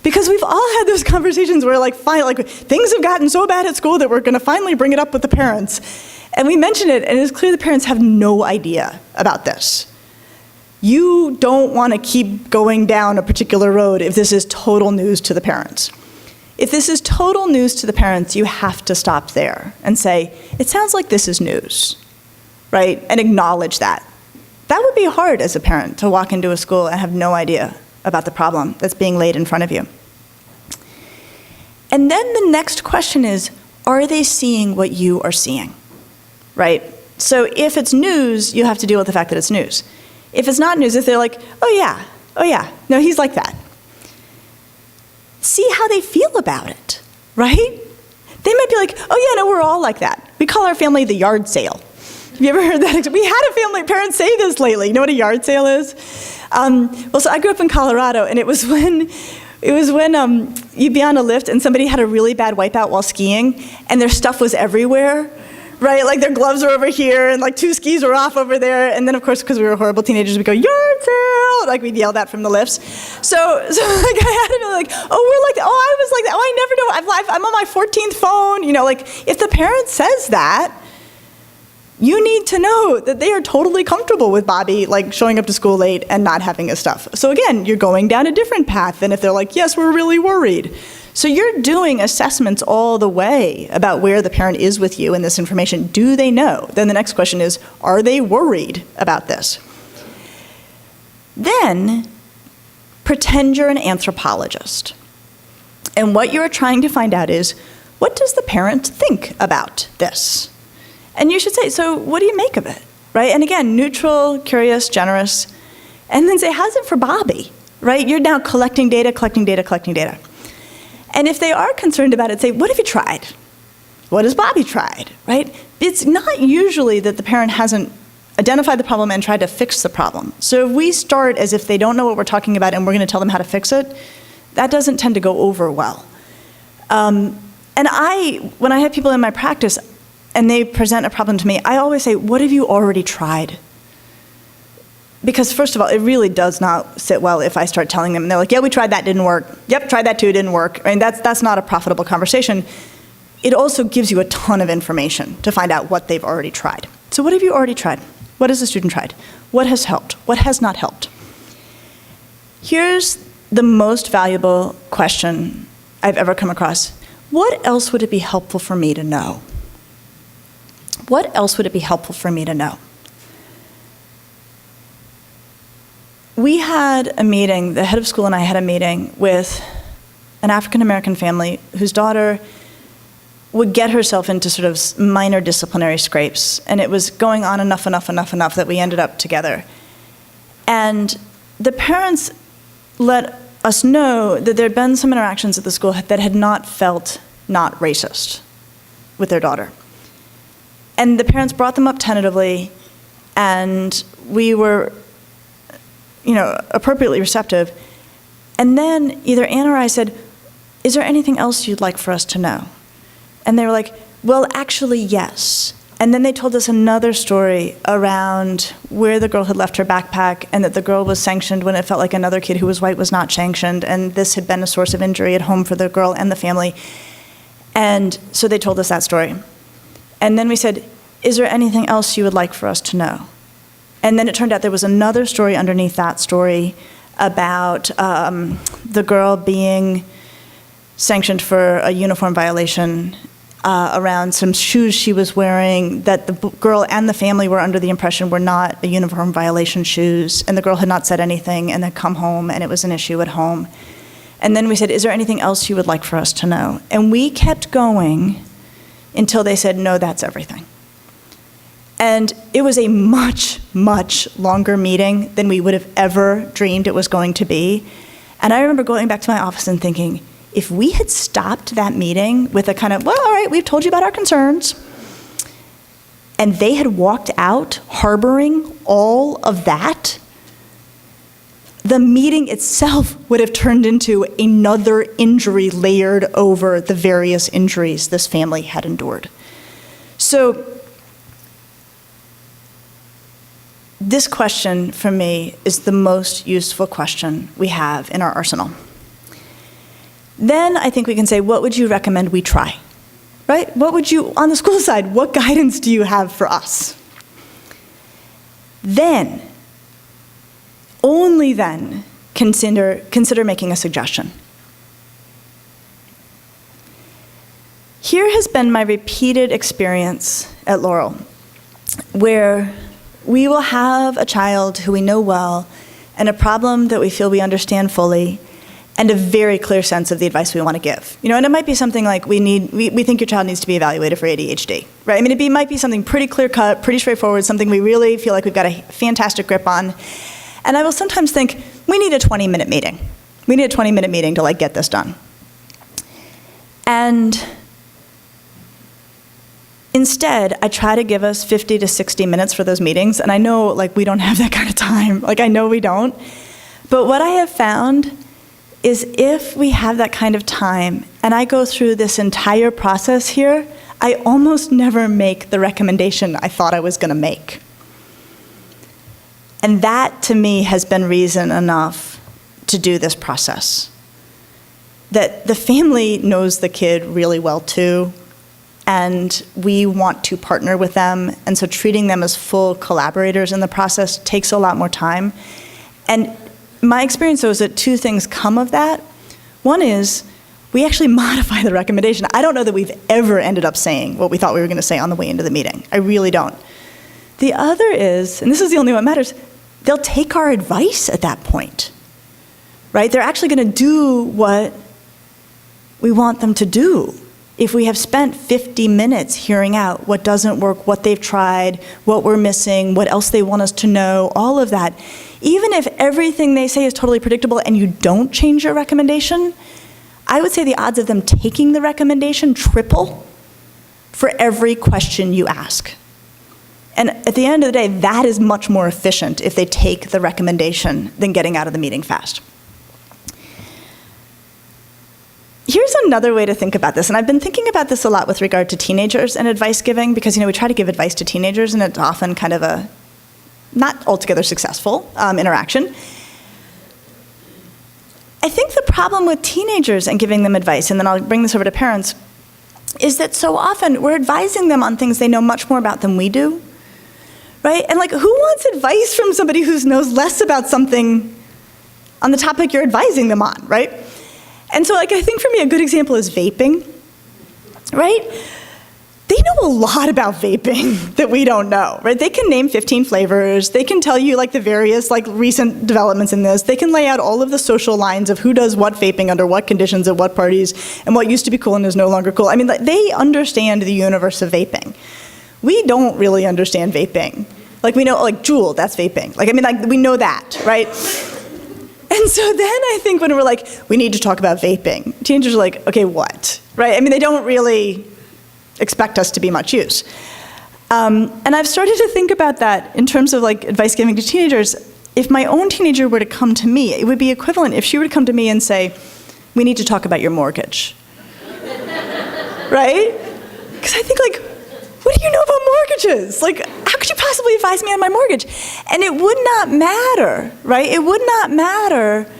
Because we've all had those conversations where things have gotten so bad at school that we're going to finally bring it up with the parents. And we mention it, and it's clear the parents have no idea about this. You don't want to keep going down a particular road if this is total news to the parents. If this is total news to the parents, you have to stop there and say, it sounds like this is news. right, and acknowledge that. That would be hard as a parent, to walk into a school and have no idea about the problem that's being laid in front of you. And then the next question is, are they seeing what you are seeing, right? So if it's news, you have to deal with the fact that it's news. If it's not news, if they're like, oh yeah, no, he's like that. See how they feel about it, right? They might be like, oh yeah, no, we're all like that. We call our family the yard sale. Have you ever heard that? We had a family, parents say this lately. You know what a yard sale is? Well, so I grew up in Colorado, and it was when you'd be on a lift and somebody had a really bad wipeout while skiing, and their stuff was everywhere, right? Like their gloves were over here, and like 2 skis were off over there, and then of course, because we were horrible teenagers, we'd go, yard sale! Like we'd yell that from the lifts. So like I had to be like, oh, we're like that. Oh, I was like that. Oh, I never know. I'm on my 14th phone. You know, like if the parent says that, you need to know that they are totally comfortable with Bobby like showing up to school late and not having his stuff. So again, you're going down a different path than if they're like, yes, we're really worried. So you're doing assessments all the way about where the parent is with you in this information. Do they know? Then the next question is, are they worried about this? Then pretend you're an anthropologist. And what you're trying to find out is, what does the parent think about this? And you should say, so what do you make of it, right? And again, neutral, curious, generous, and then say, how's it for Bobby, right? You're now collecting data, collecting data, collecting data. And if they are concerned about it, say, what have you tried? What has Bobby tried, right? It's not usually that the parent hasn't identified the problem and tried to fix the problem. So if we start as if they don't know what we're talking about and we're going to tell them how to fix it, that doesn't tend to go over well. And when I have people in my practice, and they present a problem to me, I always say, what have you already tried? Because first of all, it really does not sit well if I start telling them, and they're like, yeah, we tried that, didn't work. Yep, tried that too, didn't work. I mean, that's not a profitable conversation. It also gives you a ton of information to find out what they've already tried. So what have you already tried? What has the student tried? What has helped? What has not helped? Here's the most valuable question I've ever come across. What else would it be helpful for me to know? What else would it be helpful for me to know? We had a meeting, the head of school and I had a meeting with an African-American family whose daughter would get herself into sort of minor disciplinary scrapes, and it was going on enough that we ended up together. And the parents let us know that there had been some interactions at the school that had not felt not racist with their daughter. And the parents brought them up tentatively, and we were, appropriately receptive. And then either Anne or I said, is there anything else you'd like for us to know? And they were like, well, actually, yes. And then they told us another story around where the girl had left her backpack and that the girl was sanctioned when it felt like another kid who was white was not sanctioned, and this had been a source of injury at home for the girl and the family. And so they told us that story. And then we said, is there anything else you would like for us to know? And then it turned out there was another story underneath that story about the girl being sanctioned for a uniform violation around some shoes she was wearing that the girl and the family were under the impression were not a uniform violation shoes, and the girl had not said anything and had come home and it was an issue at home. And then we said, is there anything else you would like for us to know? And we kept going until they said, no, that's everything. And it was a much, much longer meeting than we would have ever dreamed it was going to be. And I remember going back to my office and thinking, if we had stopped that meeting with a kind of, well, all right, we've told you about our concerns, and they had walked out harboring all of that, the meeting itself would have turned into another injury layered over the various injuries this family had endured. So this question for me is the most useful question we have in our arsenal. Then I think we can say, what would you recommend we try? Right? What would you, on the school side, what guidance do you have for us? Then, only then, consider making a suggestion. Here has been my repeated experience at Laurel, where we will have a child who we know well and a problem that we feel we understand fully and a very clear sense of the advice we want to give. And it might be something like we think your child needs to be evaluated for ADHD, right? I mean, it might be something pretty clear-cut, pretty straightforward, something we really feel like we've got a fantastic grip on. And I will sometimes think, we need a 20-minute meeting. We need a 20-minute meeting to get this done. And instead, I try to give us 50 to 60 minutes for those meetings, and I know we don't have that kind of time. I know we don't. But what I have found is if we have that kind of time, and I go through this entire process here, I almost never make the recommendation I thought I was going to make. And that, to me, has been reason enough to do this process. That the family knows the kid really well, too, and we want to partner with them, and so treating them as full collaborators in the process takes a lot more time. And my experience, though, is that two things come of that. One is we actually modify the recommendation. I don't know that we've ever ended up saying what we thought we were going to say on the way into the meeting. I really don't. The other is, and this is the only one that matters, they'll take our advice at that point, right? They're actually going to do what we want them to do. If we have spent 50 minutes hearing out what doesn't work, what they've tried, what we're missing, what else they want us to know, all of that, even if everything they say is totally predictable and you don't change your recommendation, I would say the odds of them taking the recommendation triple for every question you ask. And at the end of the day, that is much more efficient if they take the recommendation than getting out of the meeting fast. Here's another way to think about this, and I've been thinking about this a lot with regard to teenagers and advice giving, because we try to give advice to teenagers, and it's often kind of a not altogether successful interaction. I think the problem with teenagers and giving them advice, and then I'll bring this over to parents, is that so often we're advising them on things they know much more about than we do, right? And who wants advice from somebody who knows less about something on the topic you're advising them on, right? And so I think for me a good example is vaping, right? They know a lot about vaping that we don't know, right? They can name 15 flavors. They can tell you the various recent developments in this. They can lay out all of the social lines of who does what vaping under what conditions at what parties and what used to be cool and is no longer cool. I mean, they understand the universe of vaping. We don't really understand vaping. We know, Juul, that's vaping. We know that, right? And so then I think when we're we need to talk about vaping, teenagers are okay, what? Right? I mean, they don't really expect us to be much use. And I've started to think about that in terms of advice giving to teenagers. If my own teenager were to come to me, it would be equivalent if she were to come to me and say, we need to talk about your mortgage. Right? Because I think what do you know about mortgages? How could you possibly advise me on my mortgage? And it would not matter, right? It would not matter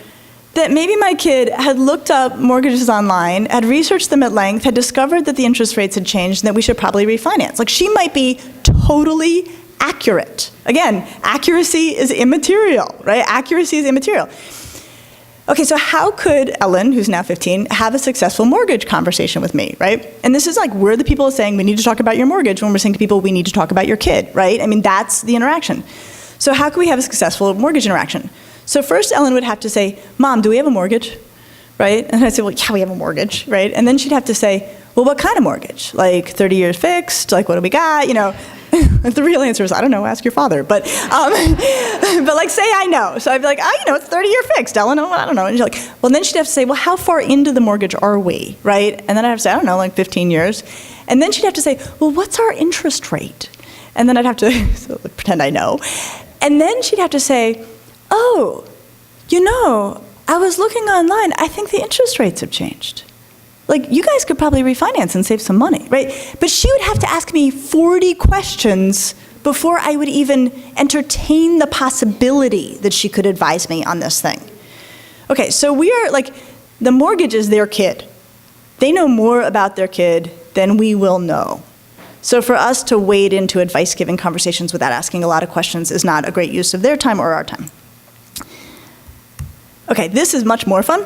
that maybe my kid had looked up mortgages online, had researched them at length, had discovered that the interest rates had changed and that we should probably refinance. She might be totally accurate. Again, accuracy is immaterial, right? Accuracy is immaterial. Okay, so how could Ellen, who's now 15, have a successful mortgage conversation with me, right? And this is we're the people saying we need to talk about your mortgage when we're saying to people we need to talk about your kid, right? I mean, that's the interaction. So how can we have a successful mortgage interaction? So first Ellen would have to say, Mom, do we have a mortgage, right? And I'd say, well, yeah, we have a mortgage, right? And then she'd have to say, well, what kind of mortgage? 30 years fixed? What do we got? The real answer is, I don't know, ask your father. But say I know. So I'd be it's 30-year fixed, Ellen. I don't know. And she's well, then she'd have to say, well, how far into the mortgage are we, right? And then I'd have to say, I don't know, 15 years. And then she'd have to say, well, what's our interest rate? And then I'd have to pretend I know. And then she'd have to say, oh, I was looking online. I think the interest rates have changed. You guys could probably refinance and save some money, right? But she would have to ask me 40 questions before I would even entertain the possibility that she could advise me on this thing. Okay, so we are the mortgage is their kid. They know more about their kid than we will know. So for us to wade into advice-giving conversations without asking a lot of questions is not a great use of their time or our time. Okay, this is much more fun.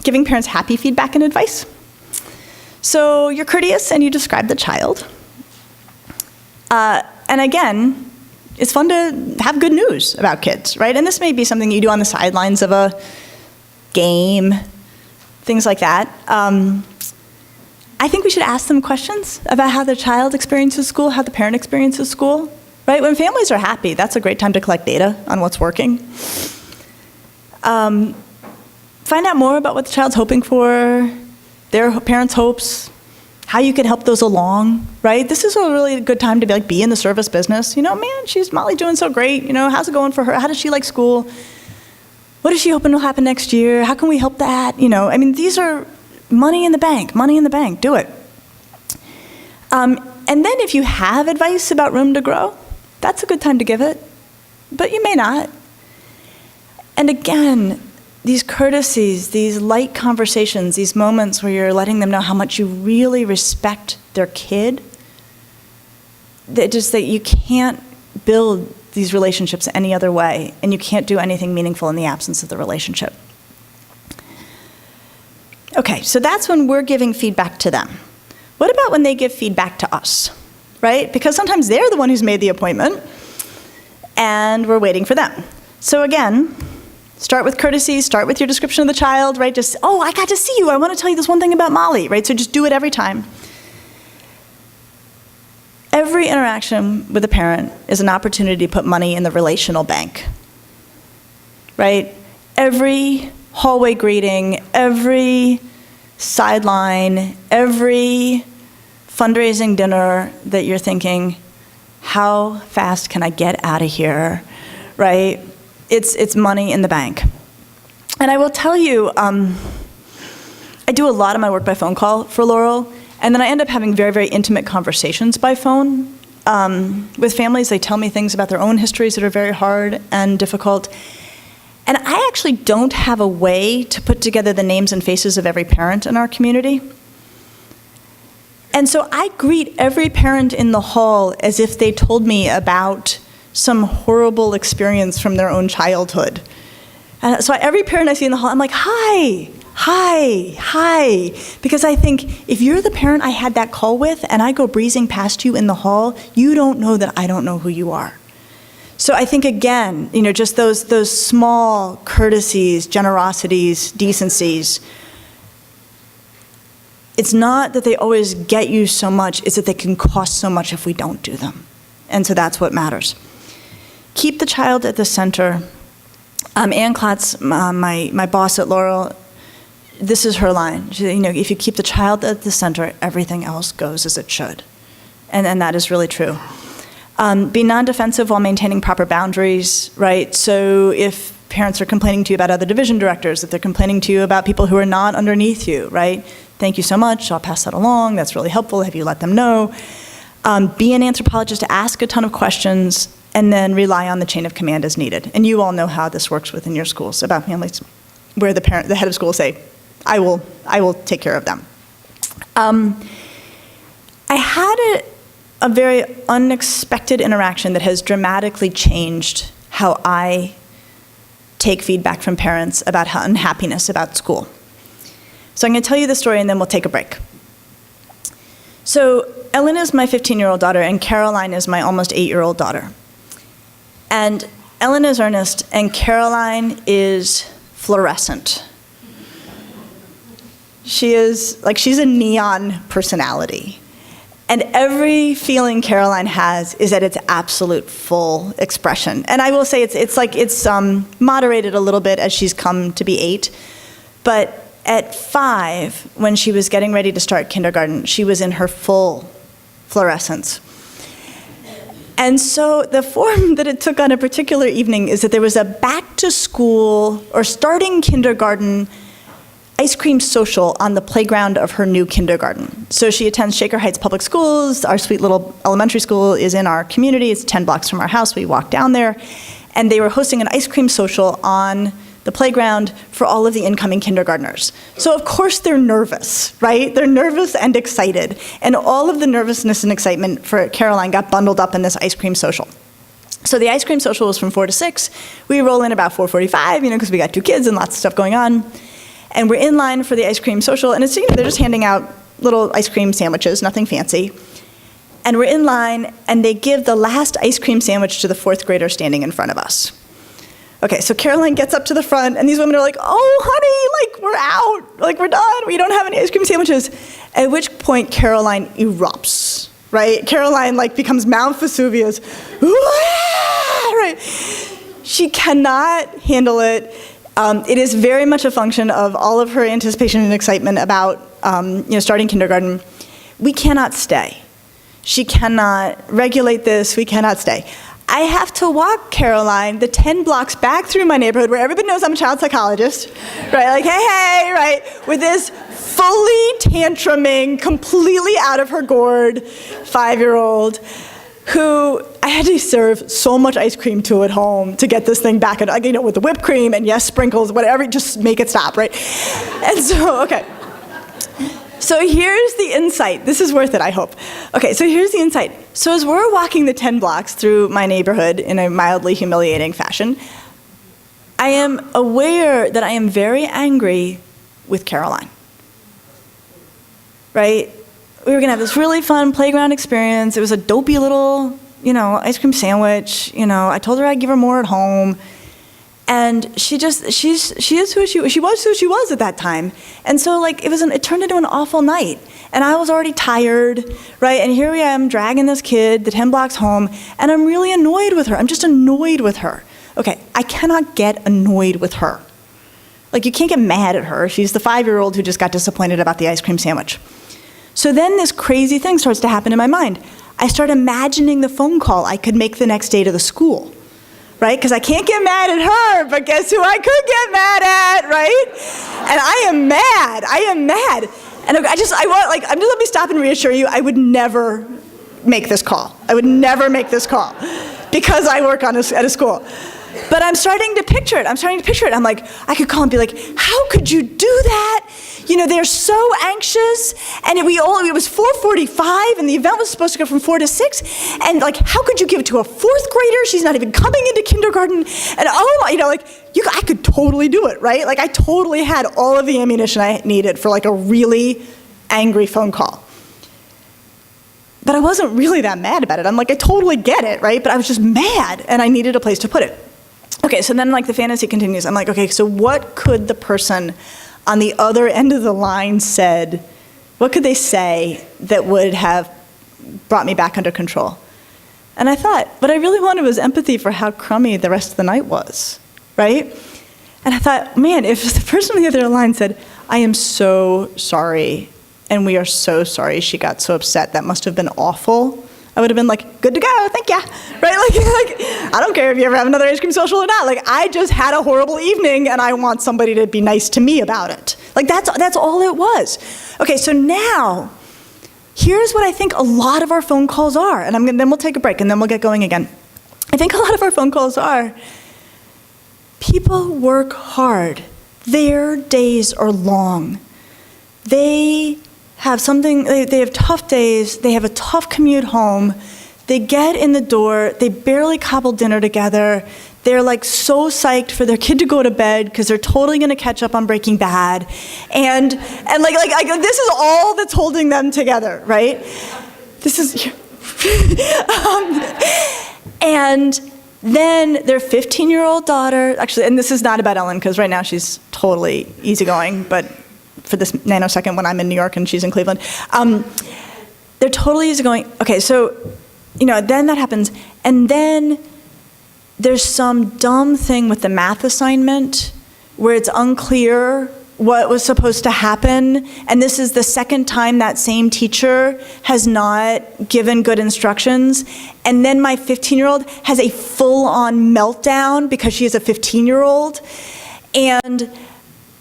Giving parents happy feedback and advice. So you're courteous and you describe the child. And again, it's fun to have good news about kids, right? And this may be something you do on the sidelines of a game, things like that. I think we should ask them questions about how the child experiences school, how the parent experiences school, right? When families are happy, that's a great time to collect data on what's working. Find out more about what the child's hoping for, their parents' hopes, how you can help those along, right? This is a really good time to be in the service business. You know, man, Molly's doing so great. You know, how's it going for her? How does she like school? What is she hoping will happen next year? How can we help that? You know, I mean, these are money in the bank, do it. And then if you have advice about room to grow, that's a good time to give it, but you may not. And again, these courtesies, these light conversations, these moments where you're letting them know how much you really respect their kid, that you can't build these relationships any other way, and you can't do anything meaningful in the absence of the relationship. Okay, so that's when we're giving feedback to them. What about when they give feedback to us, right? Because sometimes they're the one who's made the appointment, and we're waiting for them. So again, start with courtesy, start with your description of the child, right? Just, oh, I got to see you, I want to tell you this one thing about Molly, right? So just do it every time. Every interaction with a parent is an opportunity to put money in the relational bank, right? Every hallway greeting, every sideline, every fundraising dinner that you're thinking, how fast can I get out of here, right? It's money in the bank. And I will tell you, I do a lot of my work by phone call for Laurel, and then I end up having very, very intimate conversations by phone with families. They tell me things about their own histories that are very hard and difficult. And I actually don't have a way to put together the names and faces of every parent in our community. And so I greet every parent in the hall as if they told me about some horrible experience from their own childhood. And so every parent I see in the hall, I'm like, hi, hi, hi. Because I think if you're the parent I had that call with and I go breezing past you in the hall, you don't know that I don't know who you are. So I think, again, you know, just those small courtesies, generosities, decencies, it's not that they always get you so much, it's that they can cost so much if we don't do them. And so that's what matters. Keep the child at the center. Ann Klotz, my boss at Laurel, this is her line. She, you know, if you keep the child at the center, everything else goes as it should. And that is really true. Be non-defensive while maintaining proper boundaries, right? So if parents are complaining to you about other division directors, if they're complaining to you about people who are not underneath you, right? Thank you so much, I'll pass that along, that's really helpful, have you let them know? Be an anthropologist to ask a ton of questions, and then rely on the chain of command as needed. And you all know how this works within your schools, about families where the head of school will say, I will take care of them. I had a very unexpected interaction that has dramatically changed how I take feedback from parents about unhappiness about school. So I'm going to tell you the story and then we'll take a break. So Ellen is my 15-year-old daughter and Caroline is my almost 8-year-old daughter. And Ellen is earnest and Caroline is fluorescent. She's a neon personality. And every feeling Caroline has is at its absolute full expression. And I will say it's moderated a little bit as she's come to be 8. But at 5, when she was getting ready to start kindergarten, she was in her full fluorescence. And so the form that it took on a particular evening is that there was a back to school or starting kindergarten ice cream social on the playground of her new kindergarten. So she attends Shaker Heights Public Schools. Our sweet little elementary school is in our community. It's 10 blocks from our house. We walk down there. And they were hosting an ice cream social on the playground for all of the incoming kindergartners. So of course they're nervous, right? They're nervous and excited. And all of the nervousness and excitement for Caroline got bundled up in this ice cream social. So the ice cream social was from 4 to 6. We roll in about 4:45, because we got 2 kids and lots of stuff going on. And we're in line for the ice cream social, and it's, they're just handing out little ice cream sandwiches, nothing fancy. and we're in line, and they give the last ice cream sandwich to the 4th grader standing in front of us. Okay, so Caroline gets up to the front, and these women are like, oh, honey, like, we're out, like, we're done, we don't have any ice cream sandwiches. At which point, Caroline erupts, right? Caroline, like, becomes Mount Vesuvius, right? She cannot handle it. It is very much a function of all of her anticipation and excitement about, starting kindergarten. We cannot stay. She cannot regulate this, we cannot stay. I have to walk Caroline the 10 blocks back through my neighborhood where everybody knows I'm a child psychologist, right? Like, hey, right? With this fully tantruming, completely out of her gourd 5-year-old who I had to serve so much ice cream to at home to get this thing back, with the whipped cream and yes, sprinkles, whatever, just make it stop, right? And so, okay. So here's the insight. This is worth it, I hope. Okay, so here's the insight. So as we're walking the 10 blocks through my neighborhood in a mildly humiliating fashion, I am aware that I am very angry with Caroline. Right? We were gonna have this really fun playground experience. It was a dopey little, ice cream sandwich. I told her I'd give her more at home. And she was who she was at that time. And so it turned into an awful night. And I was already tired, right? And here I am dragging this kid the 10 blocks home, and I'm really annoyed with her. I'm just annoyed with her. Okay, I cannot get annoyed with her. You can't get mad at her. She's the 5-year-old who just got disappointed about the ice cream sandwich. So then this crazy thing starts to happen in my mind. I start imagining the phone call I could make the next day to the school. Right? Because I can't get mad at her, but guess who I could get mad at, right? And I am mad. And let me stop and reassure you, I would never make this call. I would never make this call because I work at a school. But I'm starting to picture it. I'm like, I could call and be like, how could you do that? They're so anxious, and it was 4:45, and the event was supposed to go from 4 to 6, and how could you give it to a 4th grader? She's not even coming into kindergarten, and I could totally do it, right? I totally had all of the ammunition I needed for a really angry phone call. But I wasn't really that mad about it. I'm like, I totally get it, right? But I was just mad, and I needed a place to put it. Okay, so then the fantasy continues. I'm like, okay, so what could the person on the other end of the line said, what could they say that would have brought me back under control? And I thought, what I really wanted was empathy for how crummy the rest of the night was, right? And I thought, man, if the person on the other line said, I am so sorry, and we are so sorry she got so upset, that must have been awful, I would have been like, good to go, thank ya, right? I don't care if you ever have another ice cream social or not. I just had a horrible evening, and I want somebody to be nice to me about it. That's all it was. Okay, so now, here's what I think a lot of our phone calls are, and then we'll take a break, and then we'll get going again. I think a lot of our phone calls are, people work hard. Their days are long. They have they have tough days, they have a tough commute home, they get in the door, they barely cobble dinner together, they're so psyched for their kid to go to bed because they're totally gonna catch up on Breaking Bad, and this is all that's holding them together, right? This is, and then their 15-year-old daughter, actually, and this is not about Ellen because right now she's totally easygoing, but for this nanosecond when I'm in New York and she's in Cleveland. They're totally easygoing. Okay, so, then that happens. And then there's some dumb thing with the math assignment where it's unclear what was supposed to happen. And this is the second time that same teacher has not given good instructions. And then my 15-year-old has a full-on meltdown because she is a 15-year-old. And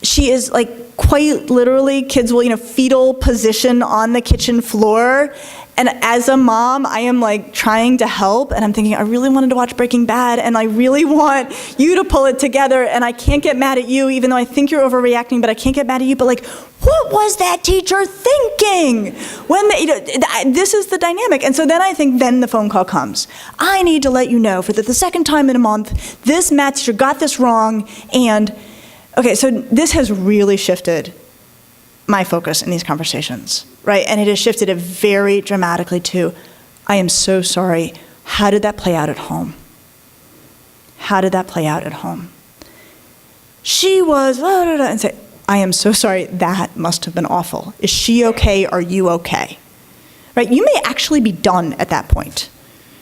she is quite literally, kids will, fetal position on the kitchen floor. And as a mom, I am trying to help, and I'm thinking, I really wanted to watch Breaking Bad, and I really want you to pull it together, and I can't get mad at you, even though I think you're overreacting, but I can't get mad at you. But what was that teacher thinking? When this is the dynamic. And so then I think the phone call comes. I need to let you know for the second time in a month, this math teacher got this wrong, and okay, so this has really shifted my focus in these conversations, right? And it has shifted it very dramatically to, I am so sorry. How did that play out at home? How did that play out at home? She was, blah, blah, blah, and say, I am so sorry. That must have been awful. Is she okay? Are you okay? Right? You may actually be done at that point.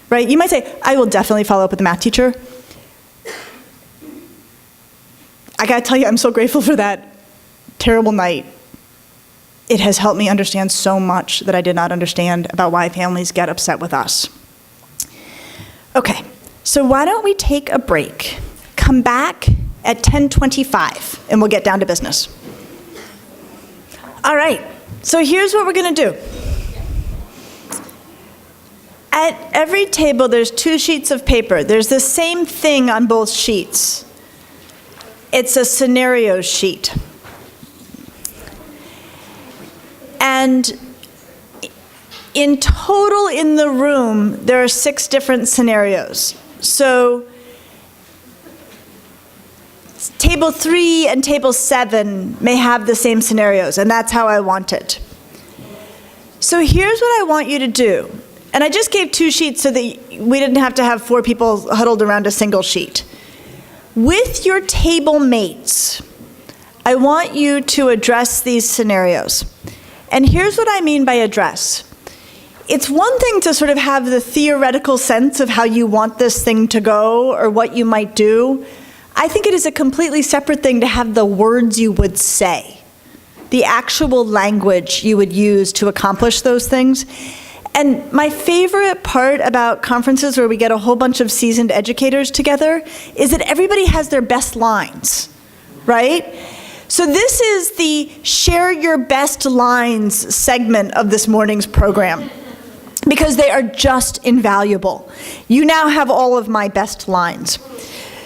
Right? You might say, I will definitely follow up with the math teacher. I gotta tell you, I'm so grateful for that terrible night. It has helped me understand so much that I did not understand about why families get upset with us. Okay, so why don't we take a break, come back at 10:25, and we'll get down to business. All right, so here's what we're gonna do. At every table, there's 2 sheets of paper. There's the same thing on both sheets. It's a scenario sheet. And in total in the room, there are 6 different scenarios. So table 3 and table 7 may have the same scenarios, and that's how I want it. So here's what I want you to do. And I just gave 2 sheets so that we didn't have to have 4 people huddled around a single sheet. With your table mates, I want you to address these scenarios. And here's what I mean by address. It's one thing to sort of have the theoretical sense of how you want this thing to go or what you might do. I think it is a completely separate thing to have the words you would say, the actual language you would use to accomplish those things. And my favorite part about conferences where we get a whole bunch of seasoned educators together is that everybody has their best lines, right? So this is the share your best lines segment of this morning's program, because they are just invaluable. You now have all of my best lines.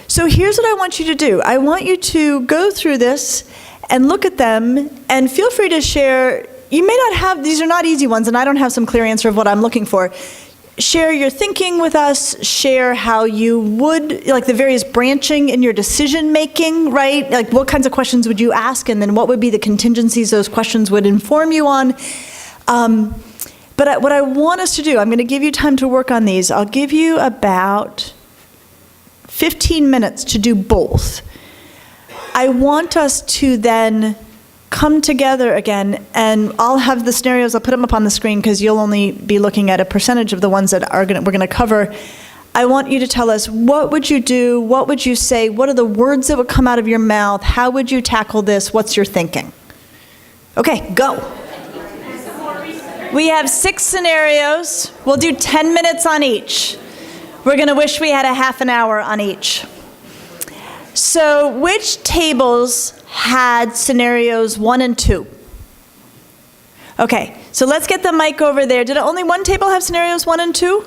So here's what I want you to do. I want you to go through this and look at them and feel free to share. You may not have, these are not easy ones, and I don't have some clear answer of what I'm looking for. Share your thinking with us, share how you would, like the various branching in your decision making, right? Like what kinds of questions would you ask, and then what would be the contingencies those questions would inform you on. But what I want us to do, I'm gonna give you time to work on these. I'll give you about 15 minutes to do both. I want us to then come together again, and I'll have the scenarios, I'll put them up on the screen because you'll only be looking at a percentage of the ones that we're gonna cover. I want you to tell us, what would you do, what would you say, what are the words that would come out of your mouth, how would you tackle this, what's your thinking? Okay, go. We have 6 scenarios, we'll do 10 minutes on each. We're gonna wish we had a half an hour on each. So which tables had scenarios 1 and 2? Okay, so let's get the mic over there. Did only one table have scenarios 1 and 2?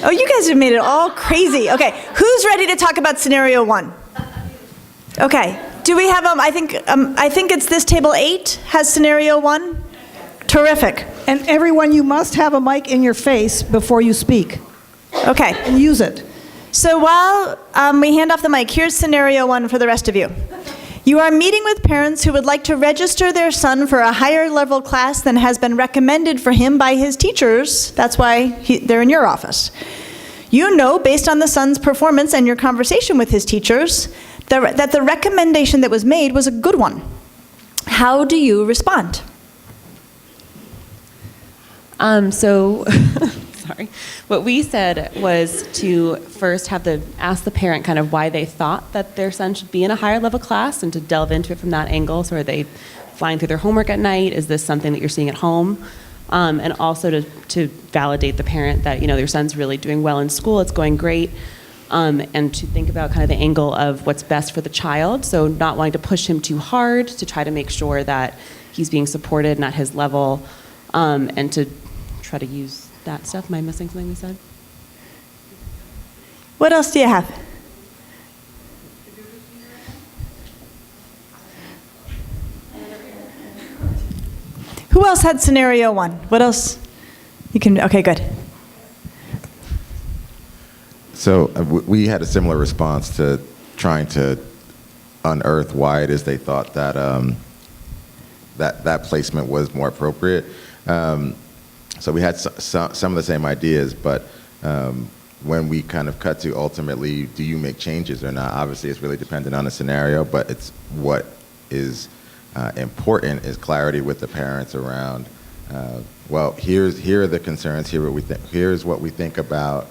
Oh, you guys have made it all crazy. Okay, who's ready to talk about scenario 1? Okay, do we have I think it's this table 8 has scenario 1. Terrific. And everyone, you must have a mic in your face before you speak. Okay. And use it. So while we hand off the mic, here's scenario 1 for the rest of you. You are meeting with parents who would like to register their son for a higher level class than has been recommended for him by his teachers. That's why they're in your office. You know, based on the son's performance and your conversation with his teachers, that the recommendation that was made was a good one. How do you respond? Sorry. What we said was to first ask the parent kind of why they thought that their son should be in a higher level class, and to delve into it from that angle. So are they flying through their homework at night? Is this something that you're seeing at home? And also to validate the parent that, you know, their son's really doing well in school, it's going great. And to think about kind of the angle of what's best for the child. So not wanting to push him too hard, to try to make sure that he's being supported and at his level, and to try to use that stuff. Am I missing something we said? What else do you have? Who else had scenario 1? What else? You can, okay, good. So we had a similar response to trying to unearth why it is they thought that that placement was more appropriate. So we had some of the same ideas, but when we kind of cut to ultimately, do you make changes or not? Obviously, it's really dependent on the scenario, but it's what is important is clarity with the parents around, well, here are the concerns, here's what we think about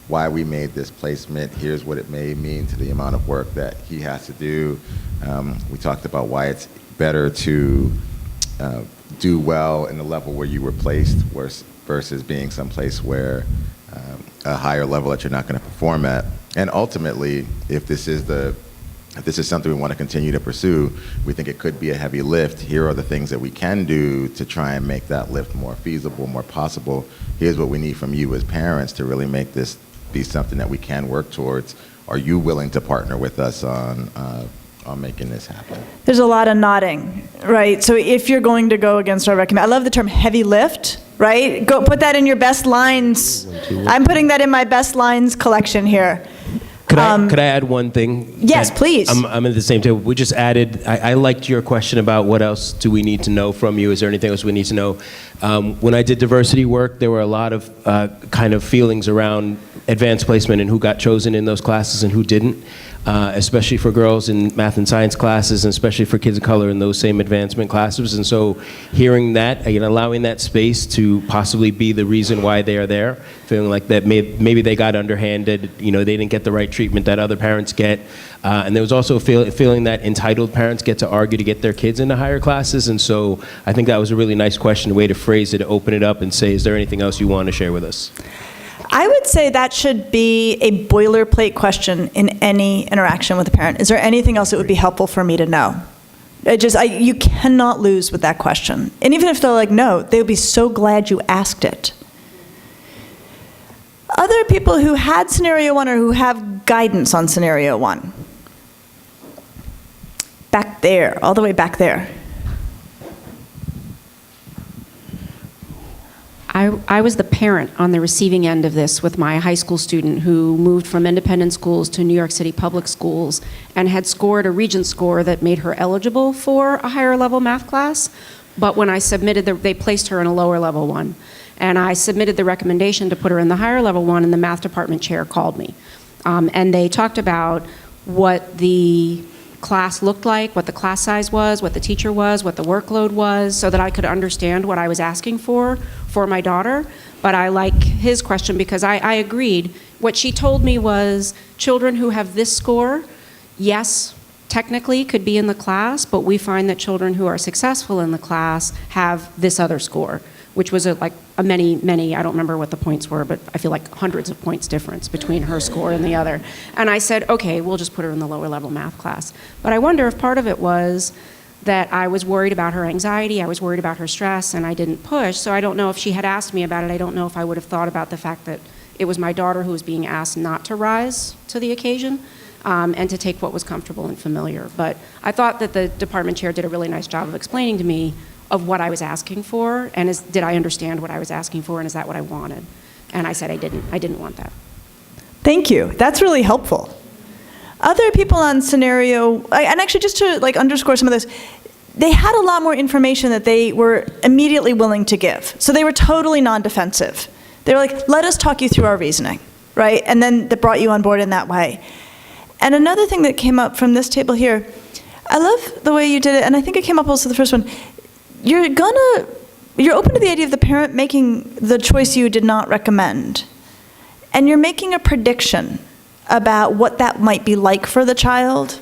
why we made this placement, here's what it may mean to the amount of work that he has to do. We talked about why it's better to do well in the level where you were placed versus being someplace where a higher level that you're not going to perform at. And ultimately, if this is something we want to continue to pursue, we think it could be a heavy lift. Here are the things that we can do to try and make that lift more feasible, more possible. Here's what we need from you as parents to really make this be something that we can work towards. Are you willing to partner with us on making this happen? There's a lot of nodding, right? So if you're going to go against our recommendation, I love the term heavy lift, right? Go put that in your best lines. I'm putting that in my best lines collection here. Could I add one thing? Yes, please. I'm at the same table. We just added, I liked your question about what else do we need to know from you? Is there anything else we need to know? When I did diversity work, there were a lot of kind of feelings around advanced placement and who got chosen in those classes and who didn't, especially for girls in math and science classes, and especially for kids of color in those same advancement classes. And so hearing that, allowing that space to possibly be the reason why they are there, feeling like that maybe they got underhanded, they didn't get the right treatment that other parents get. And there was also a feeling that entitled parents get to argue to get their kids into higher classes. And so I think that was a really nice question, a way to phrase it, to open it up and say, is there anything else you want to share with us? I would say that should be a boilerplate question in any interaction with a parent. Is there anything else that would be helpful for me to know? You cannot lose with that question. And even if they're like, no, they would be so glad you asked it. Other people who had scenario one or who have guidance on scenario one. Back there, all the way back there. I was the parent on the receiving end of this with my high school student who moved from independent schools to New York City public schools and had scored a Regent score that made her eligible for a higher level math class. But when I submitted, they placed her in a lower level one. And I submitted the recommendation to put her in the higher level one, and the math department chair called me. And they talked about what the class looked like, what the class size was, what the teacher was, what the workload was, so that I could understand what I was asking for my daughter. But I like his question because I agreed. What she told me was children who have this score, yes, technically could be in the class, but we find that children who are successful in the class have this other score, which was a many, I don't remember what the points were, but I feel like hundreds of points difference between her score and the other. And I said, okay, we'll just put her in the lower level math class. But I wonder if part of it was that I was worried about her anxiety, I was worried about her stress, and I didn't push. So I don't know if she had asked me about it, I don't know if I would have thought about the fact that it was my daughter who was being asked not to rise to the occasion, and to take what was comfortable and familiar. But I thought that the department chair did a really nice job of explaining to me of what I was asking for, and did I understand what I was asking for, and is that what I wanted? And I said I didn't want that. Thank you. That's really helpful. Other people on scenario, and actually just to underscore some of this, they had a lot more information that they were immediately willing to give. So they were totally non-defensive. They were like, let us talk you through our reasoning, right? And then that brought you on board in that way. And another thing that came up from this table here, I love the way you did it, and I think it came up also the first one. You're open to the idea of the parent making the choice you did not recommend. And you're making a prediction about what that might be like for the child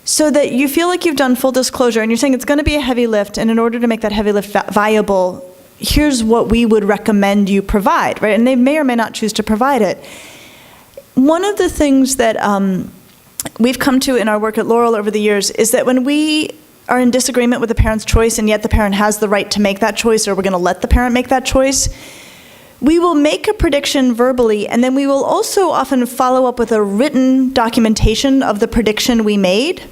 so that you feel like you've done full disclosure and you're saying it's going to be a heavy lift, and in order to make that heavy lift viable, here's what we would recommend you provide, right? And they may or may not choose to provide it. One of the things that we've come to in our work at Laurel over the years is that when we are in disagreement with the parent's choice and yet the parent has the right to make that choice, or we're going to let the parent make that choice, we will make a prediction verbally, and then we will also often follow up with a written documentation of the prediction we made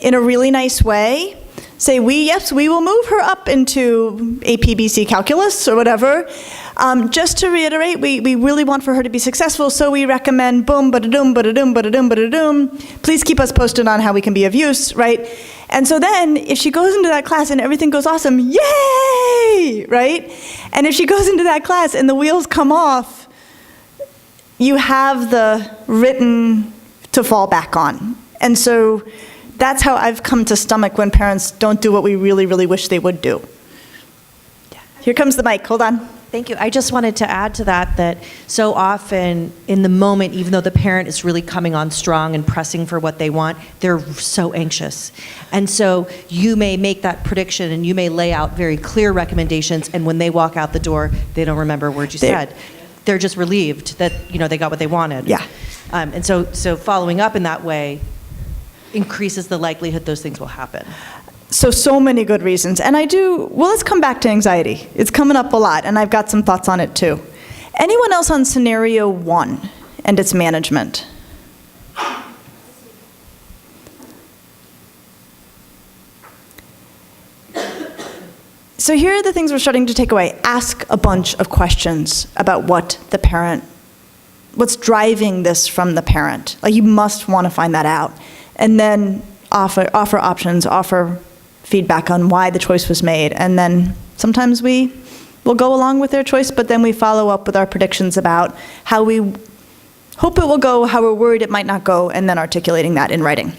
in a really nice way. Say, yes, we will move her up into APBC calculus or whatever. Just to reiterate, we really want for her to be successful, so we recommend boom, ba-da-doom, ba-da-doom, ba-da-doom, ba-da-doom. Please keep us posted on how we can be of use, right? And so then, if she goes into that class and everything goes awesome, yay, right? And if she goes into that class and the wheels come off, you have the written to fall back on. And so that's how I've come to stomach when parents don't do what we really, really wish they would do. Here comes the mic, hold on. Thank you. I just wanted to add to that so often in the moment, even though the parent is really coming on strong and pressing for what they want, they're so anxious. And so you may make that prediction and you may lay out very clear recommendations, and when they walk out the door, they don't remember a word you said. They're just relieved that, they got what they wanted. Yeah. And so following up in that way increases the likelihood those things will happen. So many good reasons. And let's come back to anxiety. It's coming up a lot, and I've got some thoughts on it too. Anyone else on scenario 1 and its management? So here are the things we're starting to take away. Ask a bunch of questions about what's driving this from the parent. Like, you must want to find that out. And then offer options, offer feedback on why the choice was made. And then sometimes we will go along with their choice, but then we follow up with our predictions about how we hope it will go, how we're worried it might not go, and then articulating that in writing.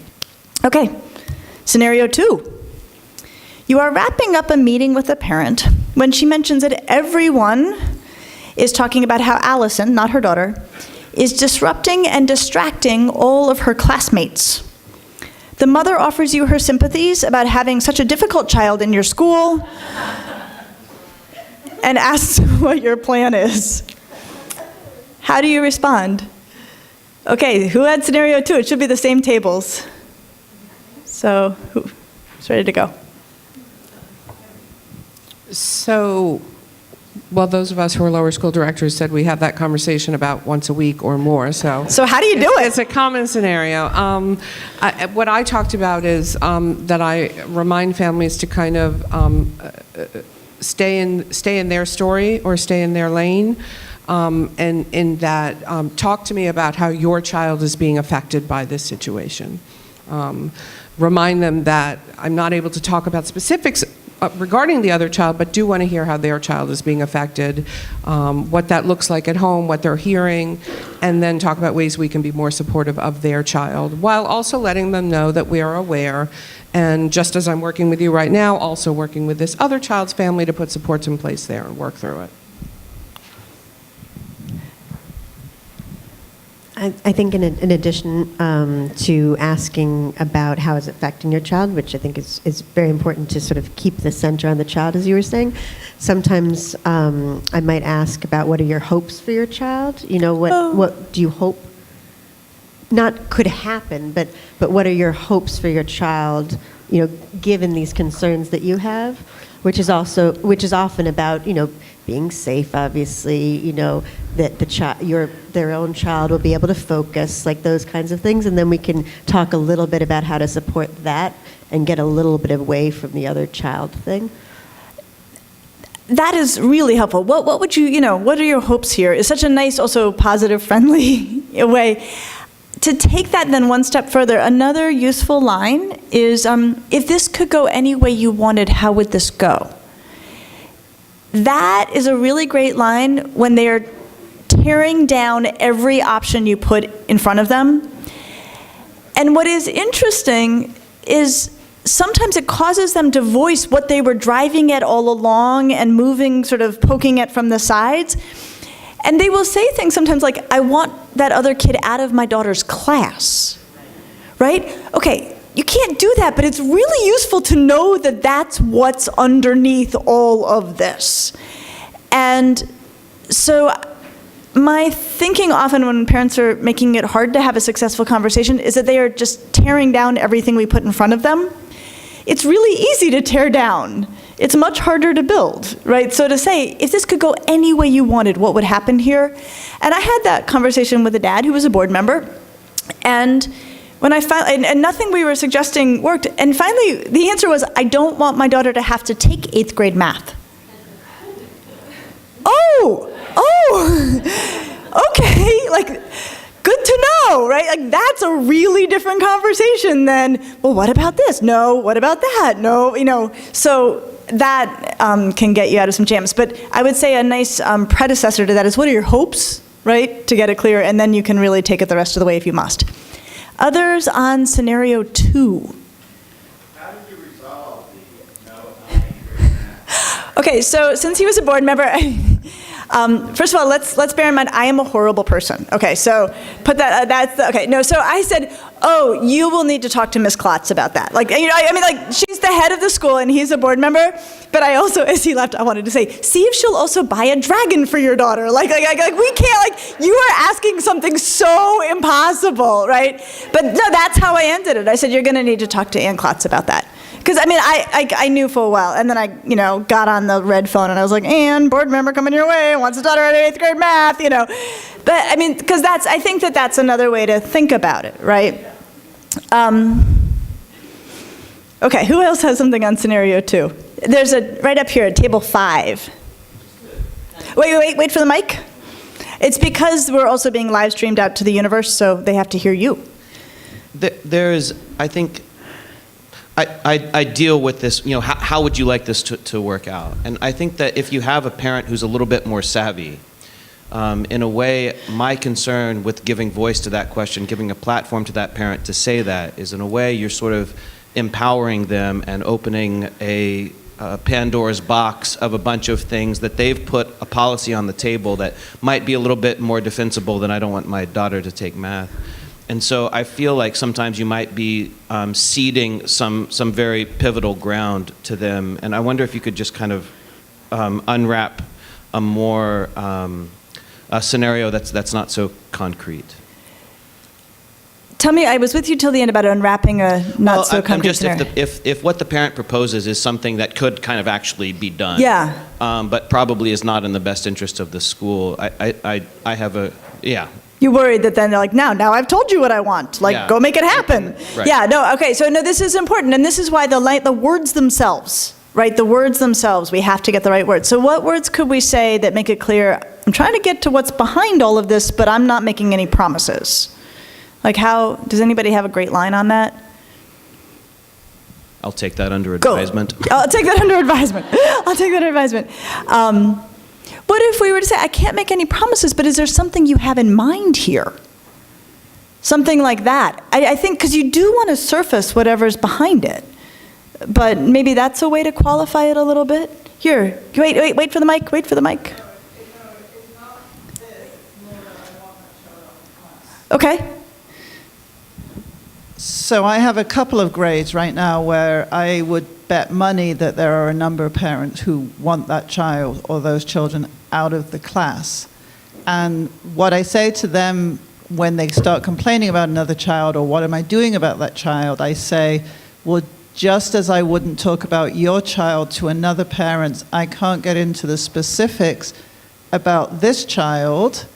Okay, scenario 2. You are wrapping up a meeting with a parent when she mentions that everyone is talking about how Allison, not her daughter, is disrupting and distracting all of her classmates. The mother offers you her sympathies about having such a difficult child in your school and asks what your plan is. How do you respond? Okay, who had scenario 2? It should be the same tables. So, who's ready to go? So, well, those of us who are lower school directors said we have that conversation about once a week or more. So how do you do it? It's a common scenario. What I talked about is that I remind families to kind of stay in their story or stay in their lane, and in that talk to me about how your child is being affected by this situation. Remind them that I'm not able to talk about specifics regarding the other child, but do want to hear how their child is being affected, what that looks like at home, what they're hearing, and then talk about ways we can be more supportive of their child, while also letting them know that we are aware, and just as I'm working with you right now, also working with this other child's family to put supports in place there and work through it. I think in addition to asking about how it's affecting your child, which I think is very important to sort of keep the center on the child, as you were saying, sometimes I might ask about what are your hopes for your child? What do you hope, not could happen, but what are your hopes for your child, given these concerns that you have, which is often about, being safe, obviously, that their own child will be able to focus, like those kinds of things, and then we can talk a little bit about how to support that and get a little bit away from the other child thing. That is really helpful. What would what are your hopes here? Is such a nice, also positive, friendly way. To take that then one step further, another useful line is, if this could go any way you wanted, how would this go? That is a really great line when they are tearing down every option you put in front of them. And what is interesting is sometimes it causes them to voice what they were driving at all along and moving, sort of poking at from the sides. And they will say things sometimes like, I want that other kid out of my daughter's class, right? Okay. You can't do that, but it's really useful to know that that's what's underneath all of this. And so my thinking often when parents are making it hard to have a successful conversation is that they are just tearing down everything we put in front of them. It's really easy to tear down. It's much harder to build, right? So to say, if this could go any way you wanted, what would happen here? And I had that conversation with a dad who was a board member, and when I finally, and nothing we were suggesting worked, and finally the answer was, I don't want my daughter to have to take 8th grade math. Oh, okay, like, good good to know, right? Like, that's a really different conversation than, well, what about this? No, what about that? No, so that can get you out of some jams. But I would say a nice predecessor to that is, what are your hopes, right? To get it clear, and then you can really take it the rest of the way if you must. Others on scenario 2. How did you resolve the no, I'm angry at? Okay, so since he was a board member, first of all, let's bear in mind, I am a horrible person. Okay, so put that, okay, no, so I said, oh, you will need to talk to Miss Klotz about that. Like, I mean, like, she's the head of the school and he's a board member, but I also, as he left, I wanted to say, see if she'll also buy a dragon for your daughter. Like we can't, like, you are asking something so impossible, right? But no, that's how I ended it. I said, you're gonna need to talk to Ann Klotz about that. Because, I mean, I knew full well, and then I, got on the red phone, and I was like, Ann, board member coming your way, wants to daughter at 8th grade math, But, I mean, because I think that's another way to think about it, right? Okay, who else has something on scenario 2? There's right up here, table 5. Wait for the mic. It's because we're also being live streamed out to the universe, so they have to hear you. There's, I think, I deal with this, how would you like this to work out? And I think that if you have a parent who's a little bit more savvy, in a way, my concern with giving voice to that question, giving a platform to that parent to say that, is in a way you're sort of empowering them and opening a Pandora's box of a bunch of things that they've put a policy on the table that might be a little bit more defensible than I don't want my daughter to take math. And so I feel like sometimes you might be ceding some very pivotal ground to them. And I wonder if you could just kind of unwrap a more a scenario that's not so concrete. Tell me, I was with you till the end about unwrapping a not so concrete scenario. If what the parent proposes is something that could kind of actually be done, yeah, but probably is not in the best interest of the school, I have a, yeah. You worried that then they're like, now I've told you what I want. Like, Yeah. go make it happen. Right. Yeah, no, okay, so no, this is important, and this is why the words themselves, right, the words themselves, we have to get the right words. So what words could we say that make it clear, I'm trying to get to what's behind all of this, but I'm not making any promises? Like, how, does anybody have a great line on that? I'll take that under advisement. I'll take that under advisement. I'll take that under advisement. What if we were to say, I can't make any promises, but is there something you have in mind here? Something like that. I think, because you do want to surface whatever's behind it. But maybe that's a way to qualify it a little bit. Here, wait for the mic, wait for the mic. Okay. So I have a couple of grades right now where I would bet money that there are a number of parents who want that child or those children out of the class. And what I say to them when they start complaining about another child or what am I doing about that child, I say, well, just as I wouldn't talk about your child to another parent, I can't get into the specifics about this child.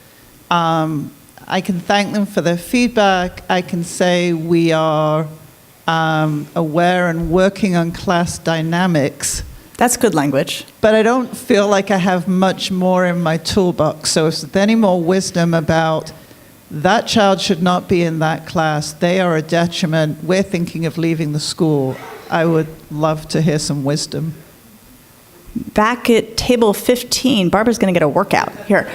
I can thank them for their feedback. I can say we are aware and working on class dynamics. That's good language. But I don't feel like I have much more in my toolbox. So if there's any more wisdom about that child should not be in that class, they are a detriment, we're thinking of leaving the school, I would love to hear some wisdom. Back at table 15, Barbara's going to get a workout. Here.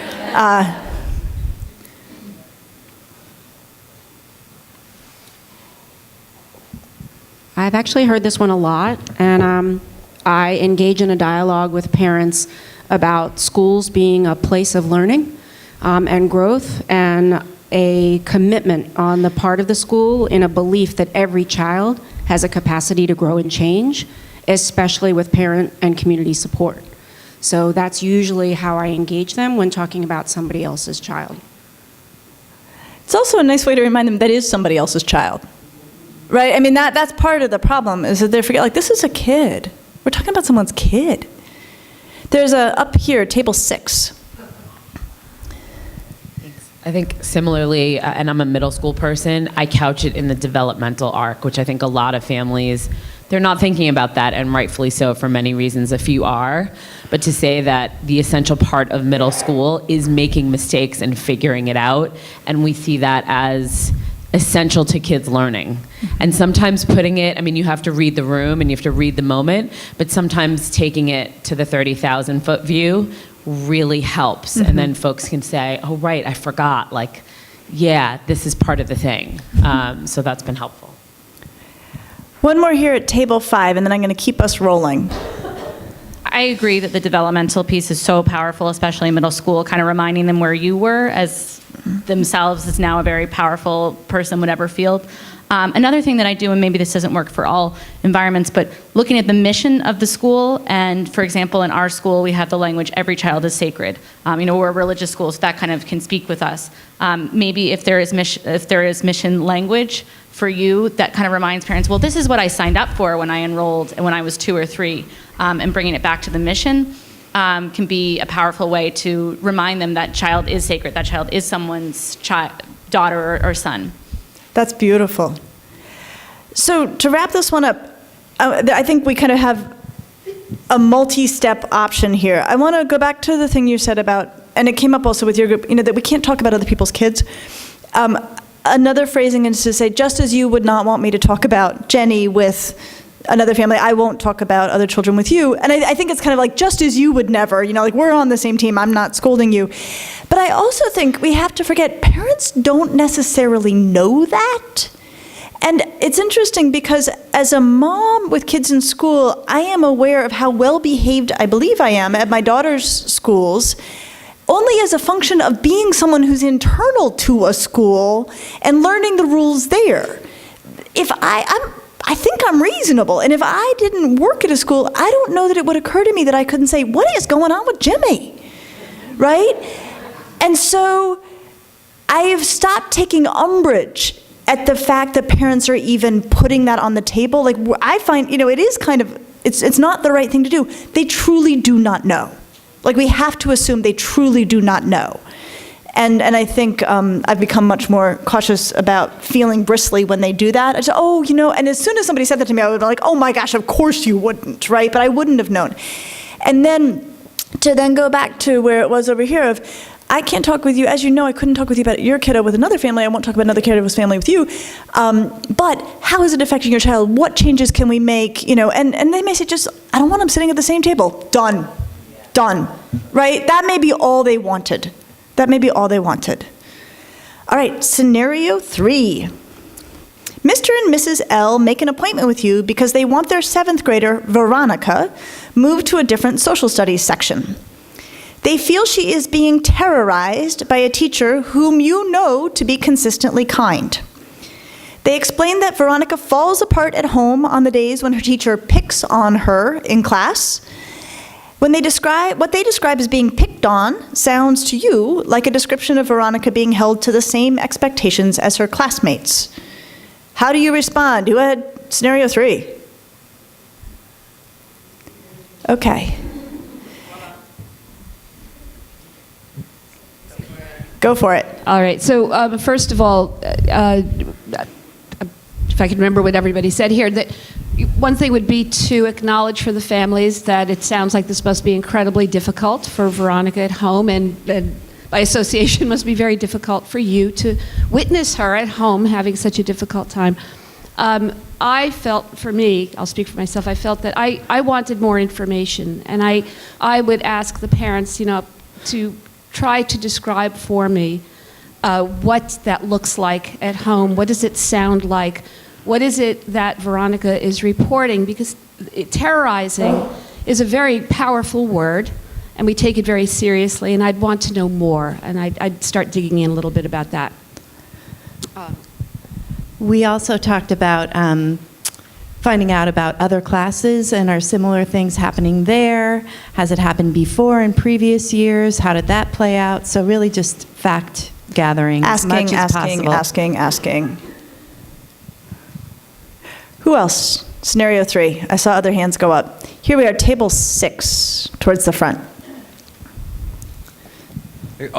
I've actually heard this one a lot, and I engage in a dialogue with parents about schools being a place of learning and growth, and a commitment on the part of the school in a belief that every child has a capacity to grow and change, especially with parent and community support. So that's usually how I engage them when talking about somebody else's child. It's also a nice way to remind them that is somebody else's child. Right? I mean, that's part of the problem, is that they forget, like, this is a kid. We're talking about someone's kid. There's up here, table 6. I think similarly, and I'm a middle school person, I couch it in the developmental arc, which I think a lot of families they're not thinking about that, and rightfully so for many reasons, a few are. But to say that the essential part of middle school is making mistakes and figuring it out, and we see that as essential to kids learning. And sometimes putting it, I mean, you have to read the room and you have to read the moment, but sometimes taking it to the 30,000 foot view really helps. And then folks can say, oh, right, I forgot. Like, yeah, this is part of the thing. So that's been helpful. One more here at table 5, and then I'm going to keep us rolling. I agree that the developmental piece is so powerful, especially in middle school, kind of reminding them where you were as themselves is now a very powerful person, whatever field. Another thing that I do, and maybe this doesn't work for all environments, but looking at the mission of the school, and for example, in our school, we have the language, every child is sacred. We're a religious school, so that kind of can speak with us. Maybe if there is mission language for you, that kind of reminds parents, well, this is what I signed up for when I enrolled and when I was 2 or 3, and bringing it back to the mission can be a powerful way to remind them that child is sacred, that child is someone's daughter or son. That's beautiful. So to wrap this one up, I think we kind of have a multi-step option here. I want to go back to the thing you said about, and it came up also with your group, that we can't talk about other people's kids. Another phrasing is to say, just as you would not want me to talk about Jenny with another family, I won't talk about other children with you. And I think it's kind of like, just as you would never, like we're on the same team, I'm not scolding you. But I also think we have to forget, parents don't necessarily know that. And it's interesting because as a mom with kids in school, I am aware of how well behaved I believe I am at my daughter's schools, only as a function of being someone who's internal to a school and learning the rules there. If I think I'm reasonable, and if I didn't work at a school, I don't know that it would occur to me that I couldn't say, what is going on with Jimmy, right? And so I have stopped taking umbrage at the fact that parents are even putting that on the table. Like, I find, it is kind of, it's not the right thing to do. They truly do not know. Like, we have to assume they truly do not know. And I think I've become much more cautious about feeling bristly when they do that. I just, and as soon as somebody said that to me, I would be like, oh my gosh, of course you wouldn't, right? But I wouldn't have known. And then to then go back to where it was over here of, I can't talk with you, as you know, I couldn't talk with you about your kiddo with another family, I won't talk about another kiddo's family with you, but how is it affecting your child? What changes can we make? And they may say just, I don't want them sitting at the same table. Done, right? That may be all they wanted. That may be all they wanted. All right, scenario 3. Mr. and Mrs. L make an appointment with you because they want their 7th grader, Veronica, moved to a different social studies section. They feel she is being terrorized by a teacher whom you know to be consistently kind. They explain that Veronica falls apart at home on the days when her teacher picks on her in class. What they describe as being picked on sounds to you like a description of Veronica being held to the same expectations as her classmates. How do you respond? Who had scenario 3? Okay. Go for it. All right. So first of all, if I can remember what everybody said here, that one thing would be to acknowledge for the families that it sounds like this must be incredibly difficult for Veronica at home, and by association must be very difficult for you to witness her at home having such a difficult time. I felt, for me, I'll speak for myself, I felt that I wanted more information, and I would ask the parents, to try to describe for me what that looks like at home. What does it sound like? What is it that Veronica is reporting? Because terrorizing is a very powerful word, and we take it very seriously, and I'd want to know more, and I'd start digging in a little bit about that. We also talked about finding out about other classes and are similar things happening there. Has it happened before in previous years? How did that play out? So really just fact gathering as much as possible. Asking. Who else? Scenario 3. I saw other hands go up. Here we are, table 6, towards the front.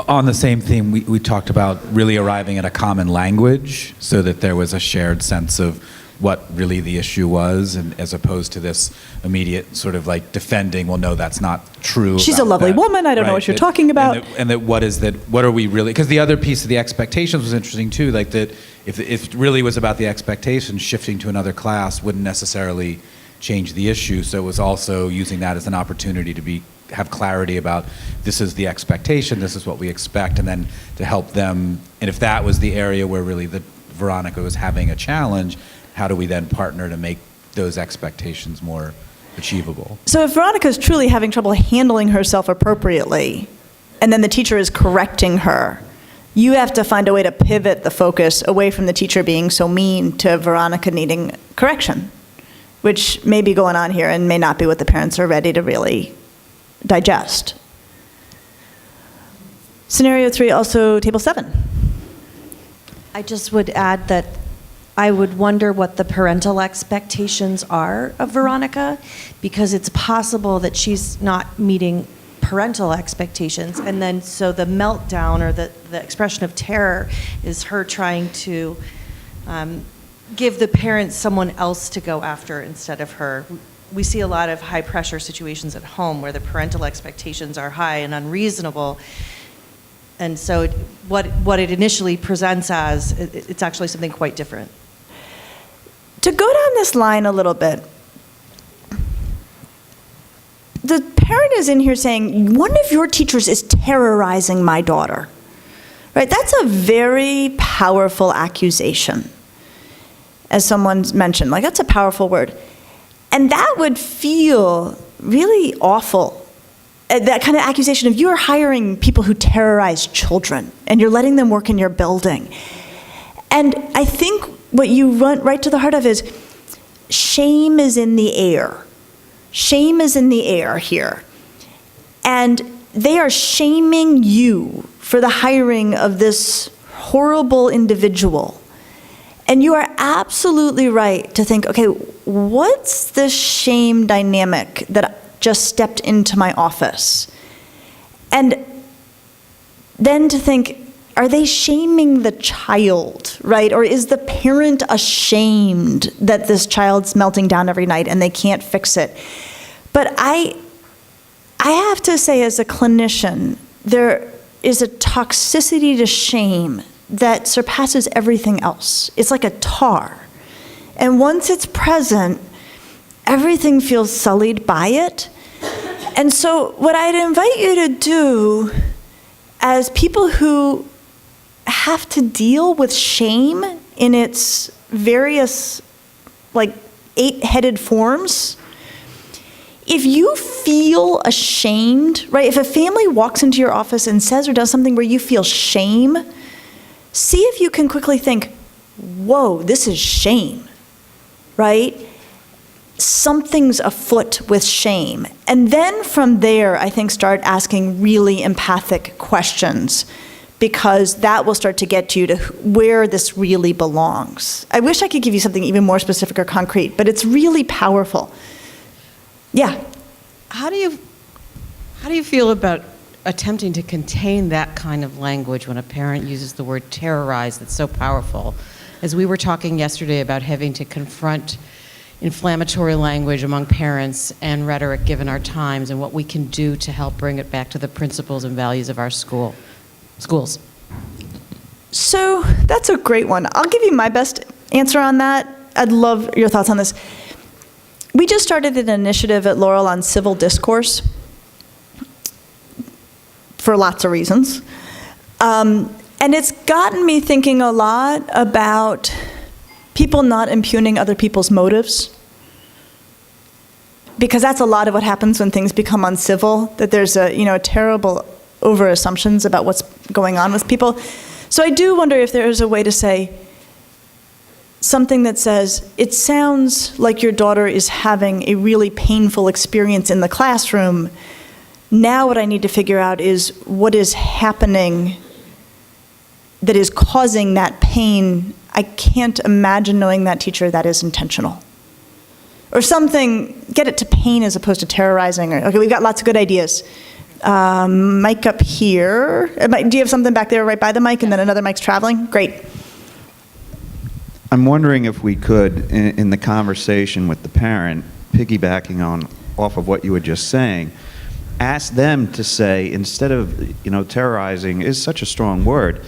On the same theme, we talked about really arriving at a common language so that there was a shared sense of what really the issue was, and as opposed to this immediate sort of like defending, well, no, that's not true. She's a about lovely that. woman, I don't know what you're That- talking about. And that what is that, what are we really, because the other piece of the expectations was interesting too, like that if it really was about the expectations, shifting to another class wouldn't necessarily change the issue. So it was also using that as an opportunity to have clarity about this is the expectation, this is what we expect, and then to help them. And if that was the area where really Veronica was having a challenge, how do we then partner to make those expectations more achievable? So if Veronica's truly having trouble handling herself appropriately, and then the teacher is correcting her, you have to find a way to pivot the focus away from the teacher being so mean to Veronica needing correction, which may be going on here and may not be what the parents are ready to really digest. Scenario 3, also table 7. I just would add that I would wonder what the parental expectations are of Veronica, because it's possible that she's not meeting parental expectations, and then so the meltdown or the expression of terror is her trying to give the parents someone else to go after instead of her. We see a lot of high pressure situations at home where the parental expectations are high and unreasonable. And so what it initially presents as, it's actually something quite different. To go down this line a little bit, the parent is in here saying, one of your teachers is terrorizing my daughter. Right? That's a very powerful accusation. As someone's mentioned, like that's a powerful word. And that would feel really awful. That kind of accusation of you're hiring people who terrorize children and you're letting them work in your building. And I think what you run right to the heart of is shame is in the air. Shame is in the air here. And they are shaming you for the hiring of this horrible individual. And you are absolutely right to think, okay, what's this shame dynamic that just stepped into my office? And then to think, are they shaming the child, right? Or is the parent ashamed that this child's melting down every night and they can't fix it? But I have to say, as a clinician, there is a toxicity to shame that surpasses everything else. It's like a tar. And once it's present, everything feels sullied by it. And so what I'd invite you to do as people who have to deal with shame in its various, like, 8-headed forms, if you feel ashamed, right? If a family walks into your office and says or does something where you feel shame, see if you can quickly think, whoa, this is shame, right? Something's afoot with shame. And then from there, I think start asking really empathic questions, because that will start to get you to where this really belongs. I wish I could give you something even more specific or concrete, but it's really powerful. Yeah. How do you feel about attempting to contain that kind of language when a parent uses the word terrorize that's so powerful? As we were talking yesterday about having to confront inflammatory language among parents and rhetoric given our times, and what we can do to help bring it back to the principles and values of our schools. So that's a great one. I'll give you my best answer on that. I'd love your thoughts on this. We just started an initiative at Laurel on civil discourse for lots of reasons. And it's gotten me thinking a lot about people not impugning other people's motives. Because that's a lot of what happens when things become uncivil, that there's a terrible over-assumptions about what's going on with people. So I do wonder if there is a way to say something that says, it sounds like your daughter is having a really painful experience in the classroom. Now what I need to figure out is what is happening that is causing that pain. I can't imagine knowing that teacher that is intentional. Or something, get it to pain as opposed to terrorizing. Okay, we've got lots of good ideas. Mic up here. Do you have something back there right by the mic and then another mic's traveling? Great. I'm wondering if we could, in the conversation with the parent, piggybacking off of what you were just saying, ask them to say, instead of, terrorizing is such a strong word,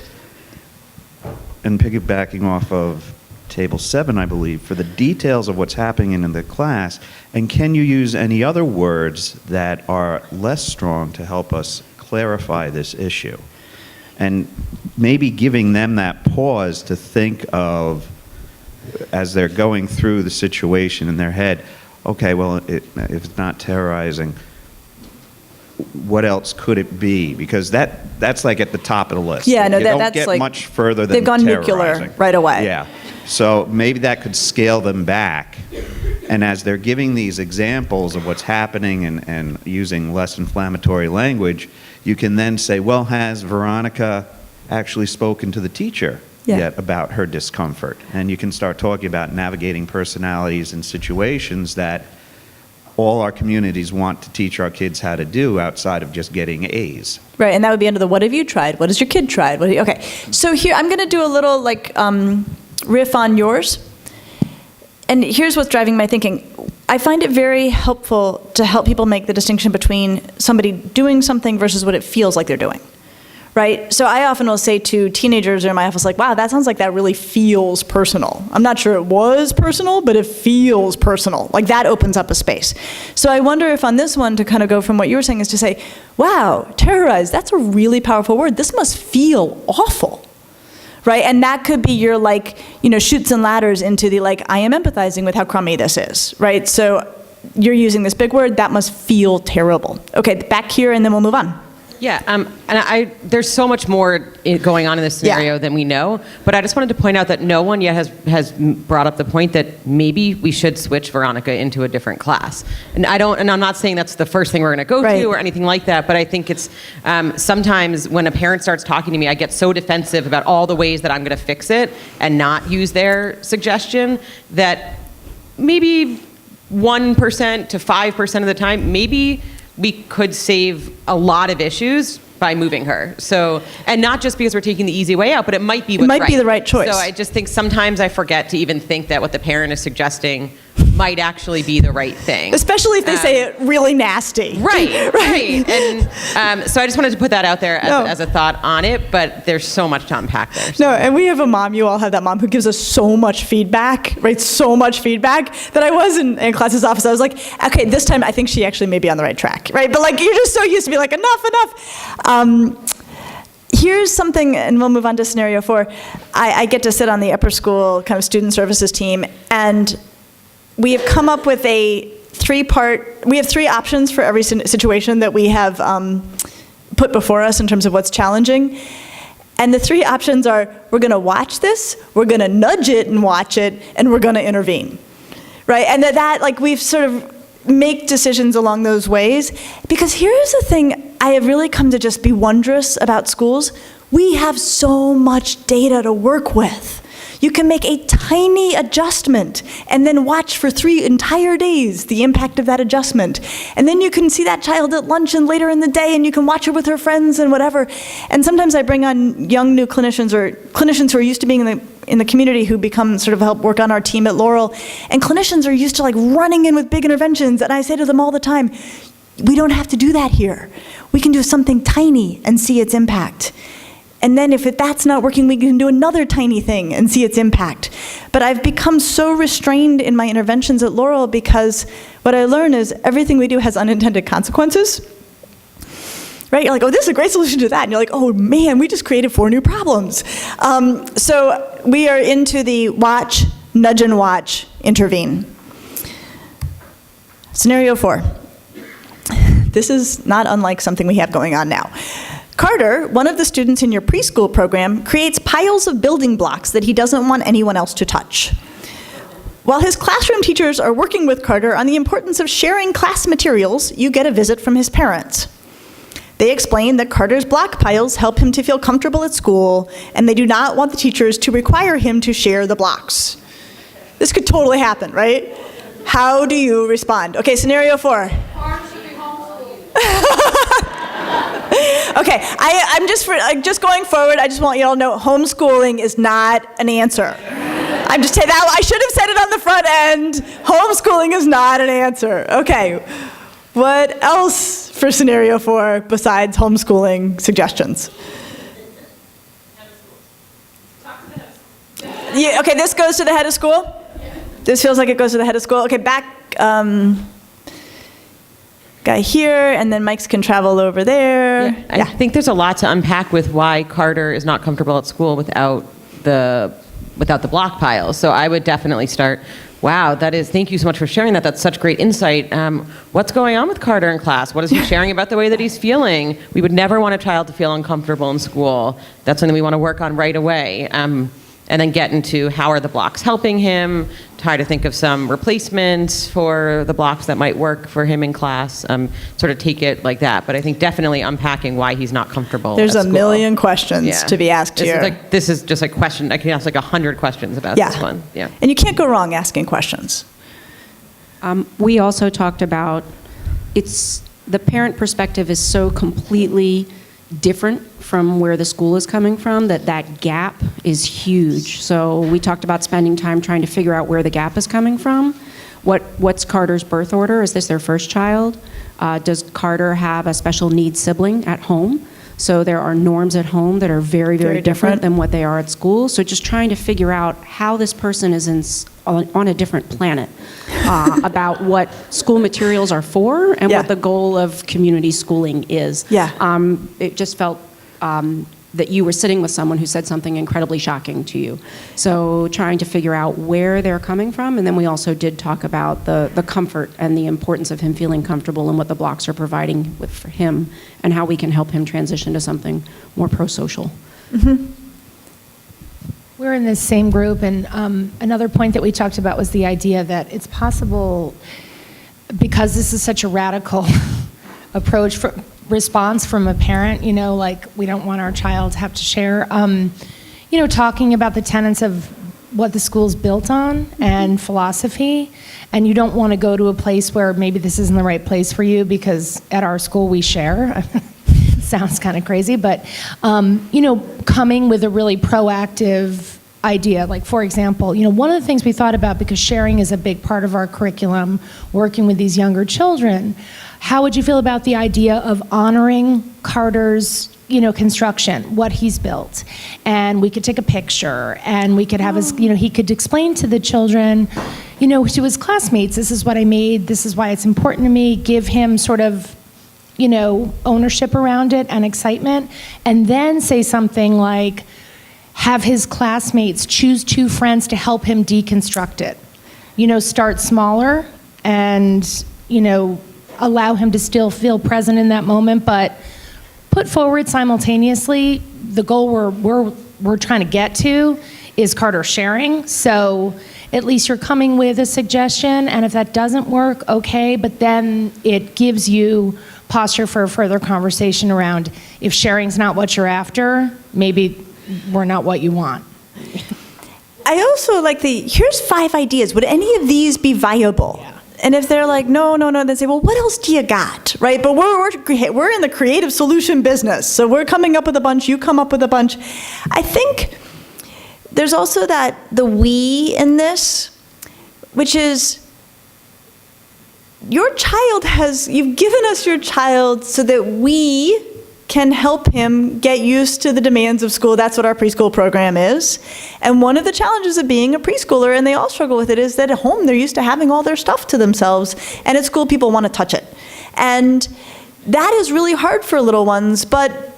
and piggybacking off of Table 7, I believe, for the details of what's happening in the class, and can you use any other words that are less strong to help us clarify this issue? And maybe giving them that pause to think of, as they're going through the situation in their head, okay, well, if it's not terrorizing, what else could it be? Because that's like at the top of the list. Yeah, no, you that's don't get like, much further than they've gone terrorizing. nuclear right away. Yeah. So maybe that could scale them back. And as they're giving these examples of what's happening and using less inflammatory language, you can then say, well, has Veronica actually spoken to the teacher yet about her discomfort? And you can start talking about navigating personalities and situations that all our communities want to teach our kids how to do outside of just getting A's. Right, and that would be under the what have you tried? What has your kid tried? Okay, so here I'm going to do a little riff on yours. And here's what's driving my thinking. I find it very helpful to help people make the distinction between somebody doing something versus what it feels like they're doing. Right? So I often will say to teenagers in my office, like, wow, that sounds like that really feels personal. I'm not sure it was personal, but it feels personal. Like that opens up a space. So I wonder if on this one, to kind of go from what you were saying, is to say, wow, terrorize, that's a really powerful word. This must feel awful. Right? And that could be your chutes and ladders into the I am empathizing with how crummy this is. Right? So you're using this big word, that must feel terrible. Okay, back here and then we'll move on. Yeah, and there's so much more going on in this scenario than we know, but I just wanted to point out that no one yet has brought up the point that maybe we should switch Veronica into a different class. And I'm not saying that's the first thing we're going to go to or anything like that, but I think it's sometimes when a parent starts talking to me, I get so defensive about all the ways that I'm going to fix it and not use their suggestion that maybe 1% to 5% of the time, maybe we could save a lot of issues by moving her. So, and not just because we're taking the easy way out, but it might be what's right. It might be the right choice. So I just think sometimes I forget to even think that what the parent is suggesting might actually be the right thing. Especially if they say it really nasty. Right. And so I just wanted to put that out there as a thought on it, but there's so much to unpack there. So. No, and we have a mom, you all have that mom who gives us so much feedback, right? So much feedback that I was in class's office. I was like, okay, this time I think she actually may be on the right track, right? But you're just so used to be like, enough. Here's something, and we'll move on to scenario 4. I get to sit on the upper school kind of student services team, and we have come up with we have 3 options for every situation that we have put before us in terms of what's challenging. And the 3 options are, we're going to watch this, we're going to nudge it and watch it, and we're going to intervene. Right? And that we've sort of make decisions along those ways. Because here's the thing I have really come to just be wondrous about schools. We have so much data to work with. You can make a tiny adjustment and then watch for 3 entire days the impact of that adjustment. And then you can see that child at lunch and later in the day, and you can watch her with her friends and whatever. And sometimes I bring on young new clinicians or clinicians who are used to being in the community who become sort of help work on our team at Laurel. And clinicians are used to running in with big interventions. And I say to them all the time, we don't have to do that here. We can do something tiny and see its impact. And then if that's not working, we can do another tiny thing and see its impact. But I've become so restrained in my interventions at Laurel because what I learn is everything we do has unintended consequences. Right? You're like, oh, this is a great solution to that. And you're like, oh man, we just created 4 new problems. So we are into the watch, nudge and watch, intervene. Scenario 4. This is not unlike something we have going on now. Carter, one of the students in your preschool program, creates piles of building blocks that he doesn't want anyone else to touch. While his classroom teachers are working with Carter on the importance of sharing class materials, you get a visit from his parents. They explain that Carter's block piles help him to feel comfortable at school, and they do not want the teachers to require him to share the blocks. This could totally happen, right? How do you respond? Okay, scenario 4. Okay, I'm just going forward, I just want you all to know homeschooling is not an answer. I'm just saying that I should have said it on the front end. Homeschooling is not an answer. Okay. What else for scenario 4 besides homeschooling suggestions? Yeah, okay, this goes to the head of school? This feels like it goes to the head of school. Okay, back, guy here, and then mics can travel over there. I think there's a lot to unpack with why Carter is not comfortable at school without the block piles. So I would definitely start, wow, thank you so much for sharing that. That's such great insight. What's going on with Carter in class? What is he sharing about the way that he's feeling? We would never want a child to feel uncomfortable in school. That's something we want to work on right away. And then get into how are the blocks helping him, try to think of some replacements for the blocks that might work for him in class, sort of take it like that. But I think definitely unpacking why he's not comfortable There's at a school. million questions to be asked here. This is just a question. I can ask like 100 questions about this one. Yeah. And you can't go wrong asking questions. We also talked about the parent perspective is so completely different from where the school is coming from that gap is huge. So we talked about spending time trying to figure out where the gap is coming from. What's Carter's birth order? Is this their first child? Does Carter have a special needs sibling at home? So there are norms at home that are very, very different than what they are at school. So just trying to figure out how this person is on a different planet about what school materials are for and what the goal of community schooling is. It just felt that you were sitting with someone who said something incredibly shocking to you. So trying to figure out where they're coming from. And then we also did talk about the comfort and the importance of him feeling comfortable and what the blocks are providing for him and how we can help him transition to something more pro-social. We're in this same group, and another point that we talked about was the idea that it's possible, because this is such a radical approach, response from a parent, like we don't want our child to have to share, talking about the tenets of what the school's built on and philosophy, and you don't want to go to a place where maybe this isn't the right place for you because at our school we share. Sounds kind of crazy, but coming with a really proactive idea. Like, for example, one of the things we thought about, because sharing is a big part of our curriculum, working with these younger children, how would you feel about the idea of honoring Carter's construction, what he's built? And we could take a picture, and we could have his, he could explain to the children, to his classmates, this is what I made, this is why it's important to me, give him sort of ownership around it and excitement, and then say something like, have his classmates choose 2 friends to help him deconstruct it. Start smaller and, allow him to still feel present in that moment, but put forward simultaneously the goal we're trying to get to is Carter sharing. So at least you're coming with a suggestion, and if that doesn't work, okay, but then it gives you posture for a further conversation around if sharing's not what you're after, maybe we're not what you want. I also like here's 5 ideas. Would any of these be viable? And if they're like, no, then say, well, what else do you got, right? But we're in the creative solution business, so we're coming up with a bunch, you come up with a bunch. I think there's also the we in this, which is, you've given us your child so that we can help him get used to the demands of school. That's what our preschool program is. And one of the challenges of being a preschooler, and they all struggle with it, is that at home they're used to having all their stuff to themselves, and at school people want to touch it. And that is really hard for little ones, but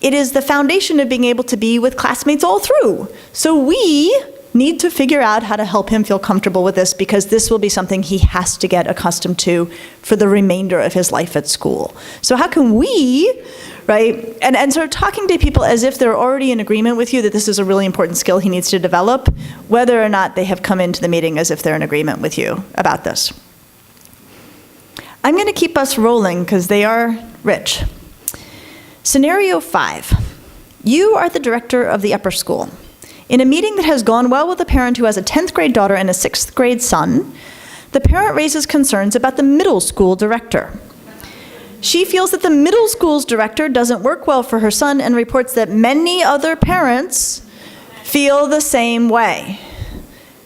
it is the foundation of being able to be with classmates all through. So we need to figure out how to help him feel comfortable with this, because this will be something he has to get accustomed to for the remainder of his life at school. So how can we, right, and sort of talking to people as if they're already in agreement with you that this is a really important skill he needs to develop, whether or not they have come into the meeting as if they're in agreement with you about this. I'm going to keep us rolling because they are rich. Scenario 5. You are the director of the upper school. In a meeting that has gone well with a parent who has a 10th grade daughter and a 6th grade son, the parent raises concerns about the middle school director. She feels that the middle school's director doesn't work well for her son and reports that many other parents feel the same way.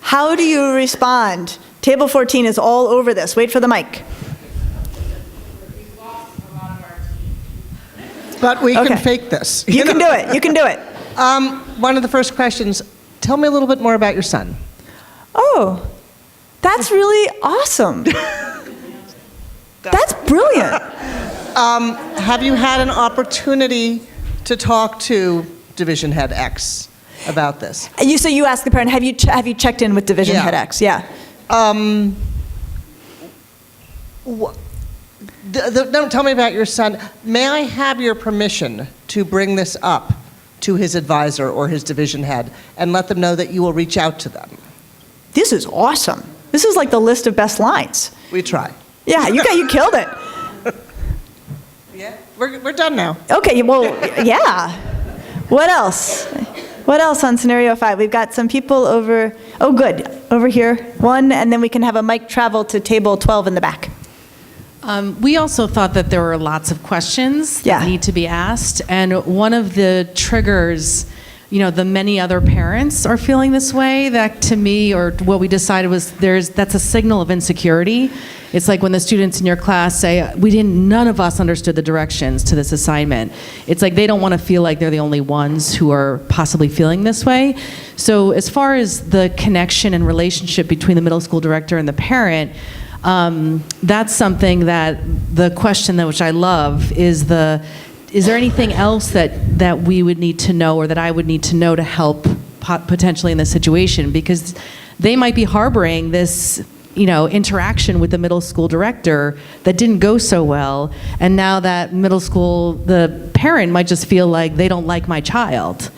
How do you respond? Table 14 is all over this. Wait for the mic. But we Okay. can fake this. You can do it. You can do it. One of the first questions, tell me a little bit more about your son. Oh, that's really awesome. That's brilliant. Have you had an opportunity to talk to Division Head X about this? So you ask the parent, have you checked in with Division Head X? Yeah. Don't tell me about your son. May I have your permission to bring this up to his advisor or his division head and let them know that you will reach out to them? This is awesome. This is like the list of best lines. We try. Yeah, you killed it. Yeah, we're done now. Okay, well, yeah. What else? What else on scenario 5? We've got some people over, oh good, over here, 1, and then we can have a mic travel to table 12 in the back. We also thought that there were lots of questions that need to be asked, and one of the triggers, the many other parents are feeling this way, that to me, or what we decided was that's a signal of insecurity. It's like when the students in your class say, none of us understood the directions to this assignment. It's like they don't want to feel like they're the only ones who are possibly feeling this way. So as far as the connection and relationship between the middle school director and the parent, that's something that the question that which I love is there anything else that we would need to know or that I would need to know to help potentially in this situation? Because they might be harboring this interaction with the middle school director that didn't go so well, and now that the parent might just feel like they don't like my child.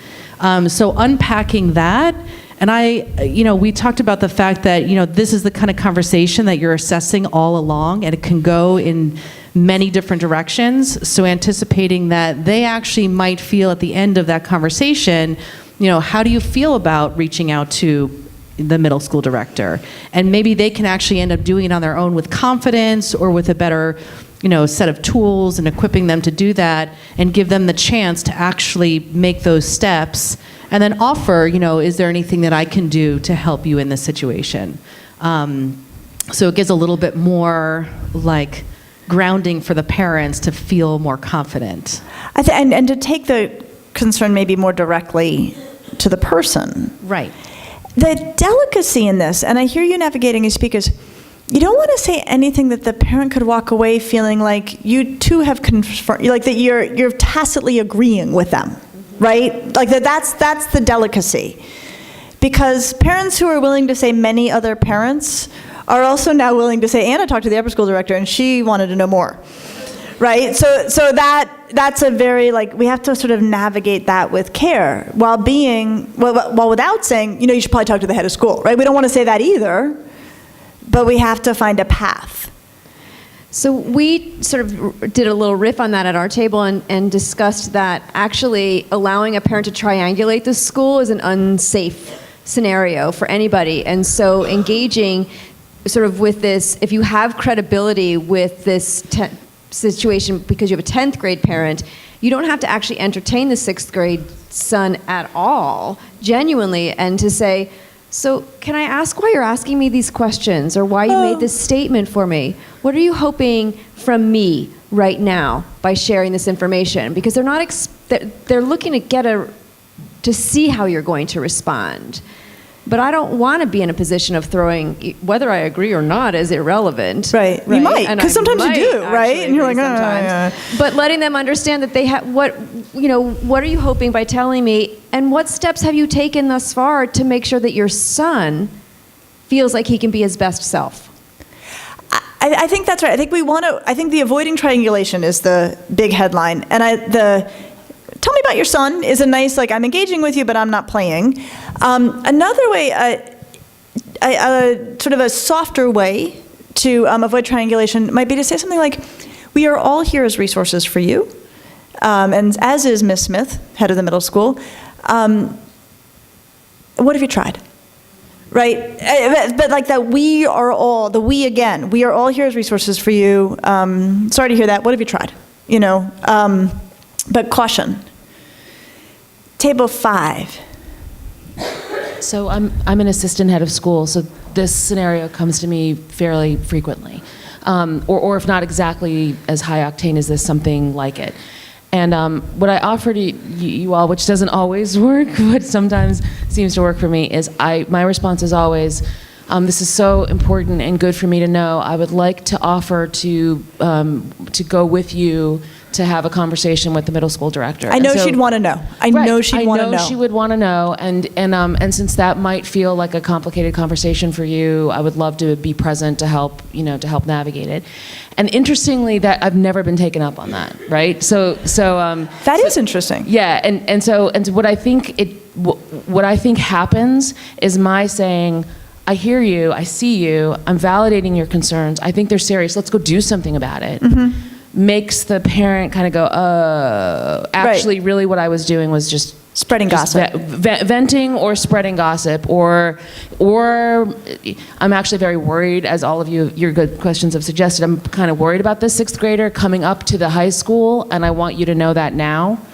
So unpacking that. And we talked about the fact that, this is the kind of conversation that you're assessing all along, and it can go in many different directions. So anticipating that they actually might feel at the end of that conversation, how do you feel about reaching out to the middle school director? And maybe they can actually end up doing it on their own with confidence or with a better, set of tools and equipping them to do that, and give them the chance to actually make those steps. And then offer, is there anything that I can do to help you in this situation? So it gives a little bit more like grounding for the parents to feel more confident. And to take the concern maybe more directly to the person. Right. The delicacy in this, and I hear you navigating as speakers, you don't want to say anything that the parent could walk away feeling like you too have confirmed, like that you're tacitly agreeing with them. Right? Like that's the delicacy. Because parents who are willing to say many other parents are also now willing to say, Anna talked to the upper school director and she wanted to know more. Right? So that's a very, we have to sort of navigate that with care while without saying, you should probably talk to the head of school, right? We don't want to say that either, but we have to find a path. So we sort of did a little riff on that at our table and discussed that actually allowing a parent to triangulate the school is an unsafe scenario for anybody. And so engaging sort of with this, if you have credibility with this situation because you have a 10th grade parent, you don't have to actually entertain the 6th grade son at all, genuinely, and to say, so can I ask why you're asking me these questions or why you made this statement for me? What are you hoping from me right now by sharing this information? Because they're not they're looking to to see how you're going to respond. But I don't want to be in a position of throwing, whether I agree or not is irrelevant. Right. You might, because sometimes you do, right? And you're like, sometimes. But letting them understand that they have, what are you hoping by telling me, and what steps have you taken thus far to make sure that your son feels like he can be his best self? I think that's right. I think the avoiding triangulation is the big headline. And tell me about your son is a nice, I'm engaging with you, but I'm not playing. Another way, sort of a softer way to avoid triangulation might be to say something like, we are all here as resources for you, and as is Ms. Smith, head of the middle school. What have you tried? Right? But like that we are all, we are all here as resources for you. Sorry to hear that. What have you tried? But caution. Table 5. So I'm an assistant head of school, so this scenario comes to me fairly frequently. Or if not exactly as high octane as this, something like it. And what I offer to you all, which doesn't always work, but sometimes seems to work for me, is my response is always, this is so important and good for me to know. I would like to offer to go with you to have a conversation with the middle school director. I know she'd want to know. I know she'd want to know. I know she would want to know, and since that might feel like a complicated conversation for you, I would love to be present to help navigate it. And interestingly, that I've never been taken up on that, right? So that is interesting. Yeah, and so what I think happens is my saying, I hear you, I see you, I'm validating your concerns, I think they're serious, let's go do something about it. Mm-hmm. Makes the parent kind of go, actually, right. Really what I was doing was just spreading gossip. Venting or spreading gossip, or I'm actually very worried, as all of your good questions have suggested, I'm kind of worried about this 6th grader coming up to the high school, and I want you to know that now.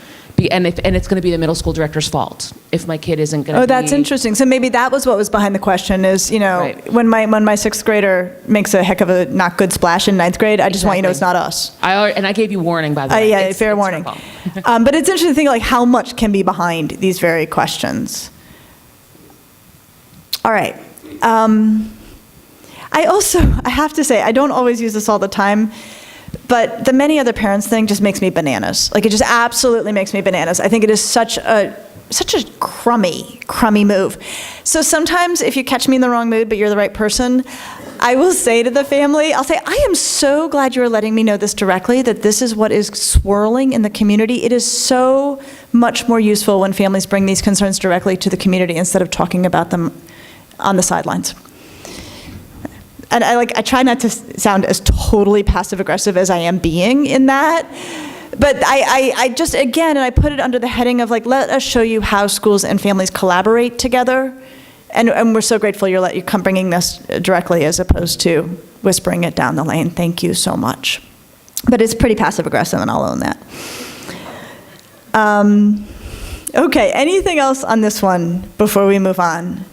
And it's going to be the middle school director's fault if my kid isn't going to. Oh, that's interesting. So maybe that was what was behind the question. Is right. when my 6th grader makes a heck of a not good splash in 9th grade, I just want you to know it's not us. I gave you warning, by the way. Yeah, fair warning. But it's interesting to think like how much can be behind these very questions. All right. I have to say I don't always use this all the time. But the many other parents thing just makes me bananas. Like, it just absolutely makes me bananas. I think it is such a crummy move. So sometimes if you catch me in the wrong mood, but you're the right person, I will say to the family, I'll say, I am so glad you're letting me know this directly, that this is what is swirling in the community. It is so much more useful when families bring these concerns directly to the community instead of talking about them on the sidelines. And I try not to sound as totally passive-aggressive as I am being in that. But I just, again, and I put it under the heading of, let us show you how schools and families collaborate together. And we're so grateful you're bringing this directly as opposed to whispering it down the lane. Thank you so much. But it's pretty passive-aggressive, and I'll own that. Okay, anything else on this one before we move on?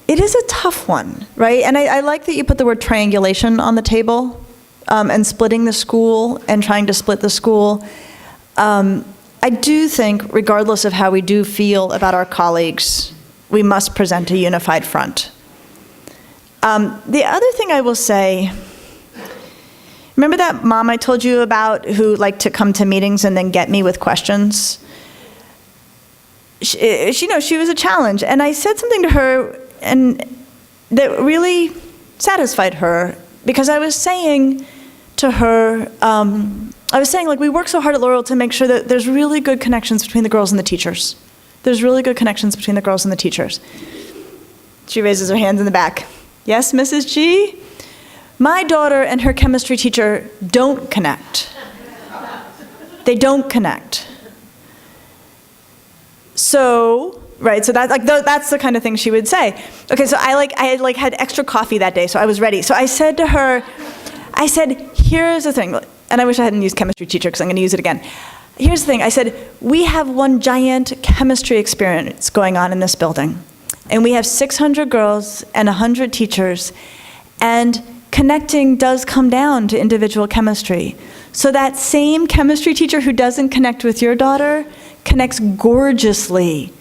It is a tough one, right? And I like that you put the word triangulation on the table, and splitting the school and trying to split the school. I do think, regardless of how we do feel about our colleagues, we must present a unified front. The other thing I will say, remember that mom I told you about who liked to come to meetings and then get me with questions? She was a challenge. And I said something to her and that really satisfied her, because I was saying to her, we work so hard at Laurel to make sure that there's really good connections between the girls and the teachers. There's really good connections between the girls and the teachers. She raises her hands in the back. Yes, Mrs. G? My daughter and her chemistry teacher don't connect. They don't connect. So that's the kind of thing she would say. Okay, so I had extra coffee that day, so I was ready. So I said to her, here's the thing, and I wish I hadn't used chemistry teacher because I'm going to use it again. Here's the thing, I said, we have one giant chemistry experience going on in this building, and we have 600 girls and 100 teachers, and connecting does come down to individual chemistry. So that same chemistry teacher who doesn't connect with your daughter connects gorgeously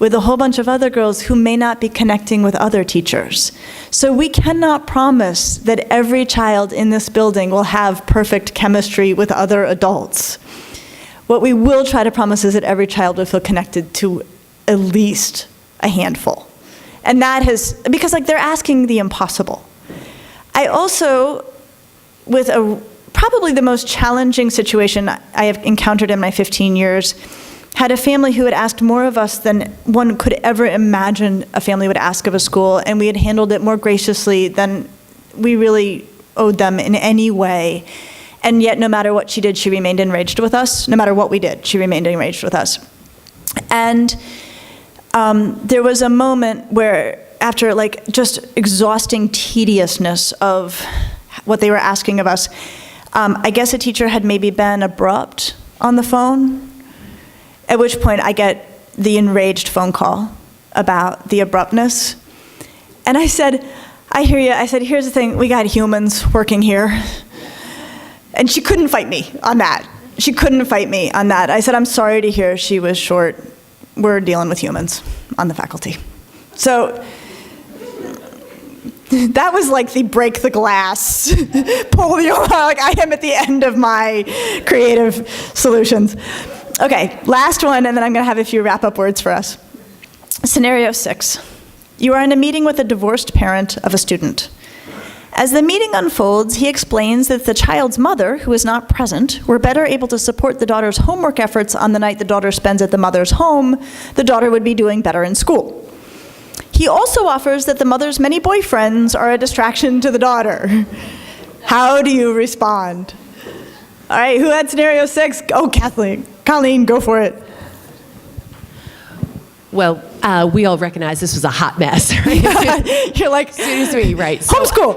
with a whole bunch of other girls who may not be connecting with other teachers. So we cannot promise that every child in this building will have perfect chemistry with other adults. What we will try to promise is that every child will feel connected to at least a handful. And that because they're asking the impossible. I also, with probably the most challenging situation I have encountered in my 15 years, had a family who had asked more of us than one could ever imagine a family would ask of a school, and we had handled it more graciously than we really owed them in any way. And yet, no matter what she did, she remained enraged with us. No matter what we did, she remained enraged with us. And there was a moment where, after just exhausting tediousness of what they were asking of us, I guess a teacher had maybe been abrupt on the phone. at which point I get the enraged phone call about the abruptness. And I said, I hear you. I said, here's the thing, we got humans working here. And she couldn't fight me on that. She couldn't fight me on that. I said, I'm sorry to hear she was short. We're dealing with humans on the faculty. So that was like the break the glass, pull the, like I am at the end of my creative solutions. Okay, last one, and then I'm gonna have a few wrap-up words for us. Scenario 6. You are in a meeting with a divorced parent of a student. As the meeting unfolds, he explains that the child's mother, who is not present, were better able to support the daughter's homework efforts on the night the daughter spends at the mother's home. The daughter would be doing better in school. He also offers that the mother's many boyfriends are a distraction to the daughter. How do you respond? All right, who had scenario 6? Oh, Kathleen. Colleen, go for it. Well, we all recognize this was a hot mess, right? You're like, excuse me, right? So homeschool.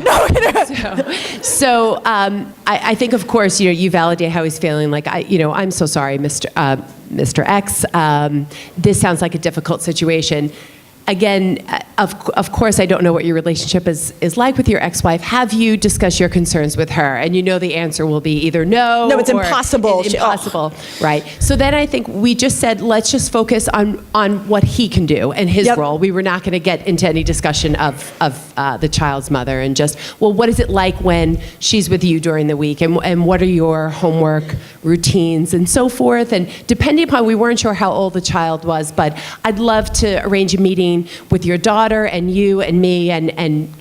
No. So I think, of course, you validate how he's feeling. Like, I'm so sorry, Mr. X. This sounds like a difficult situation. Again, of course, I don't know what your relationship is like with your ex-wife. Have you discussed your concerns with her? And you know the answer will be either no. No, it's or impossible. Impossible, right? So then I think we just said, let's just focus on what he can do and his role. We were not going to get into any discussion of the child's mother and just, well, what is it like when she's with you during the week? And what are your homework routines and so forth? And depending upon, we weren't sure how old the child was, but I'd love to arrange a meeting with your daughter and you and me and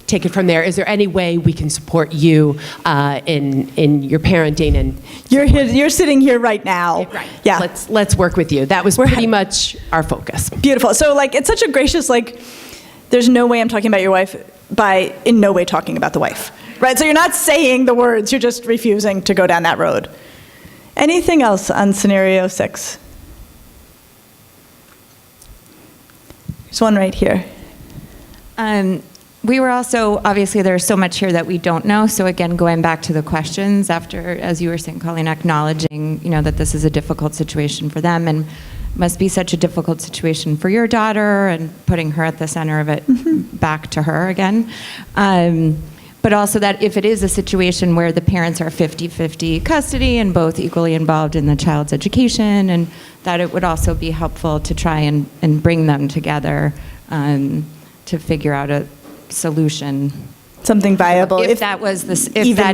take it from there. Is there any way we can support you in your parenting? And you're sitting here right now. Right. Yeah. Let's work with you. That was pretty much our focus. Beautiful. So it's such a gracious, there's no way I'm talking about your wife by in no way talking about the wife. Right? So you're not saying the words, you're just refusing to go down that road. Anything else on scenario 6? There's one right here. We were also, obviously there's so much here that we don't know, so again, going back to the questions after, as you were saying, Colleen, acknowledging, that this is a difficult situation for them and must be such a difficult situation for your daughter and putting her at the center of it back to her again. But also that if it is a situation where the parents are 50-50 custody and both equally involved in the child's education, and that it would also be helpful to try and bring them together to figure out a solution. Something viable. If that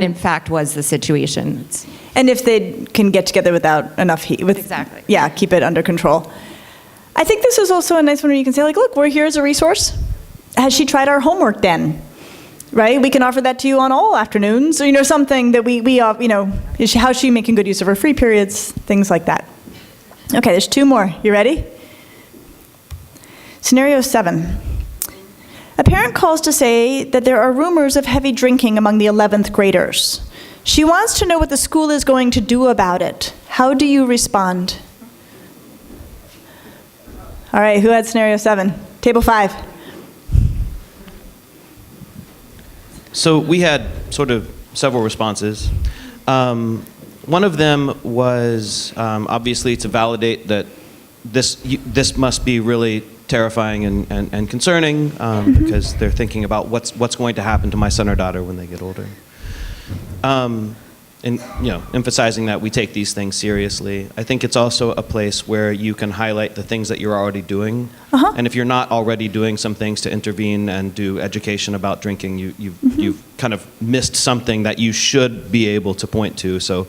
in fact was the situation. And if they can get together without enough heat. Exactly. Yeah, keep it under control. I think this is also a nice one where you can say, look, we're here as a resource. Has she tried our homework den? Right? We can offer that to you on all afternoons. Or, something that how's she making good use of her free periods? Things like that. Okay, there's 2 more. You ready? Scenario 7. A parent calls to say that there are rumors of heavy drinking among the 11th graders. She wants to know what the school is going to do about it. How do you respond? All right, who had scenario 7? Table 5. So we had sort of several responses. One of them was obviously to validate that this must be really terrifying and concerning because they're thinking about what's going to happen to my son or daughter when they get older. And emphasizing that we take these things seriously. I think it's also a place where you can highlight the things that you're already doing. And if you're not already doing some things to intervene and do education about drinking, you've kind of missed something that you should be able to point to. So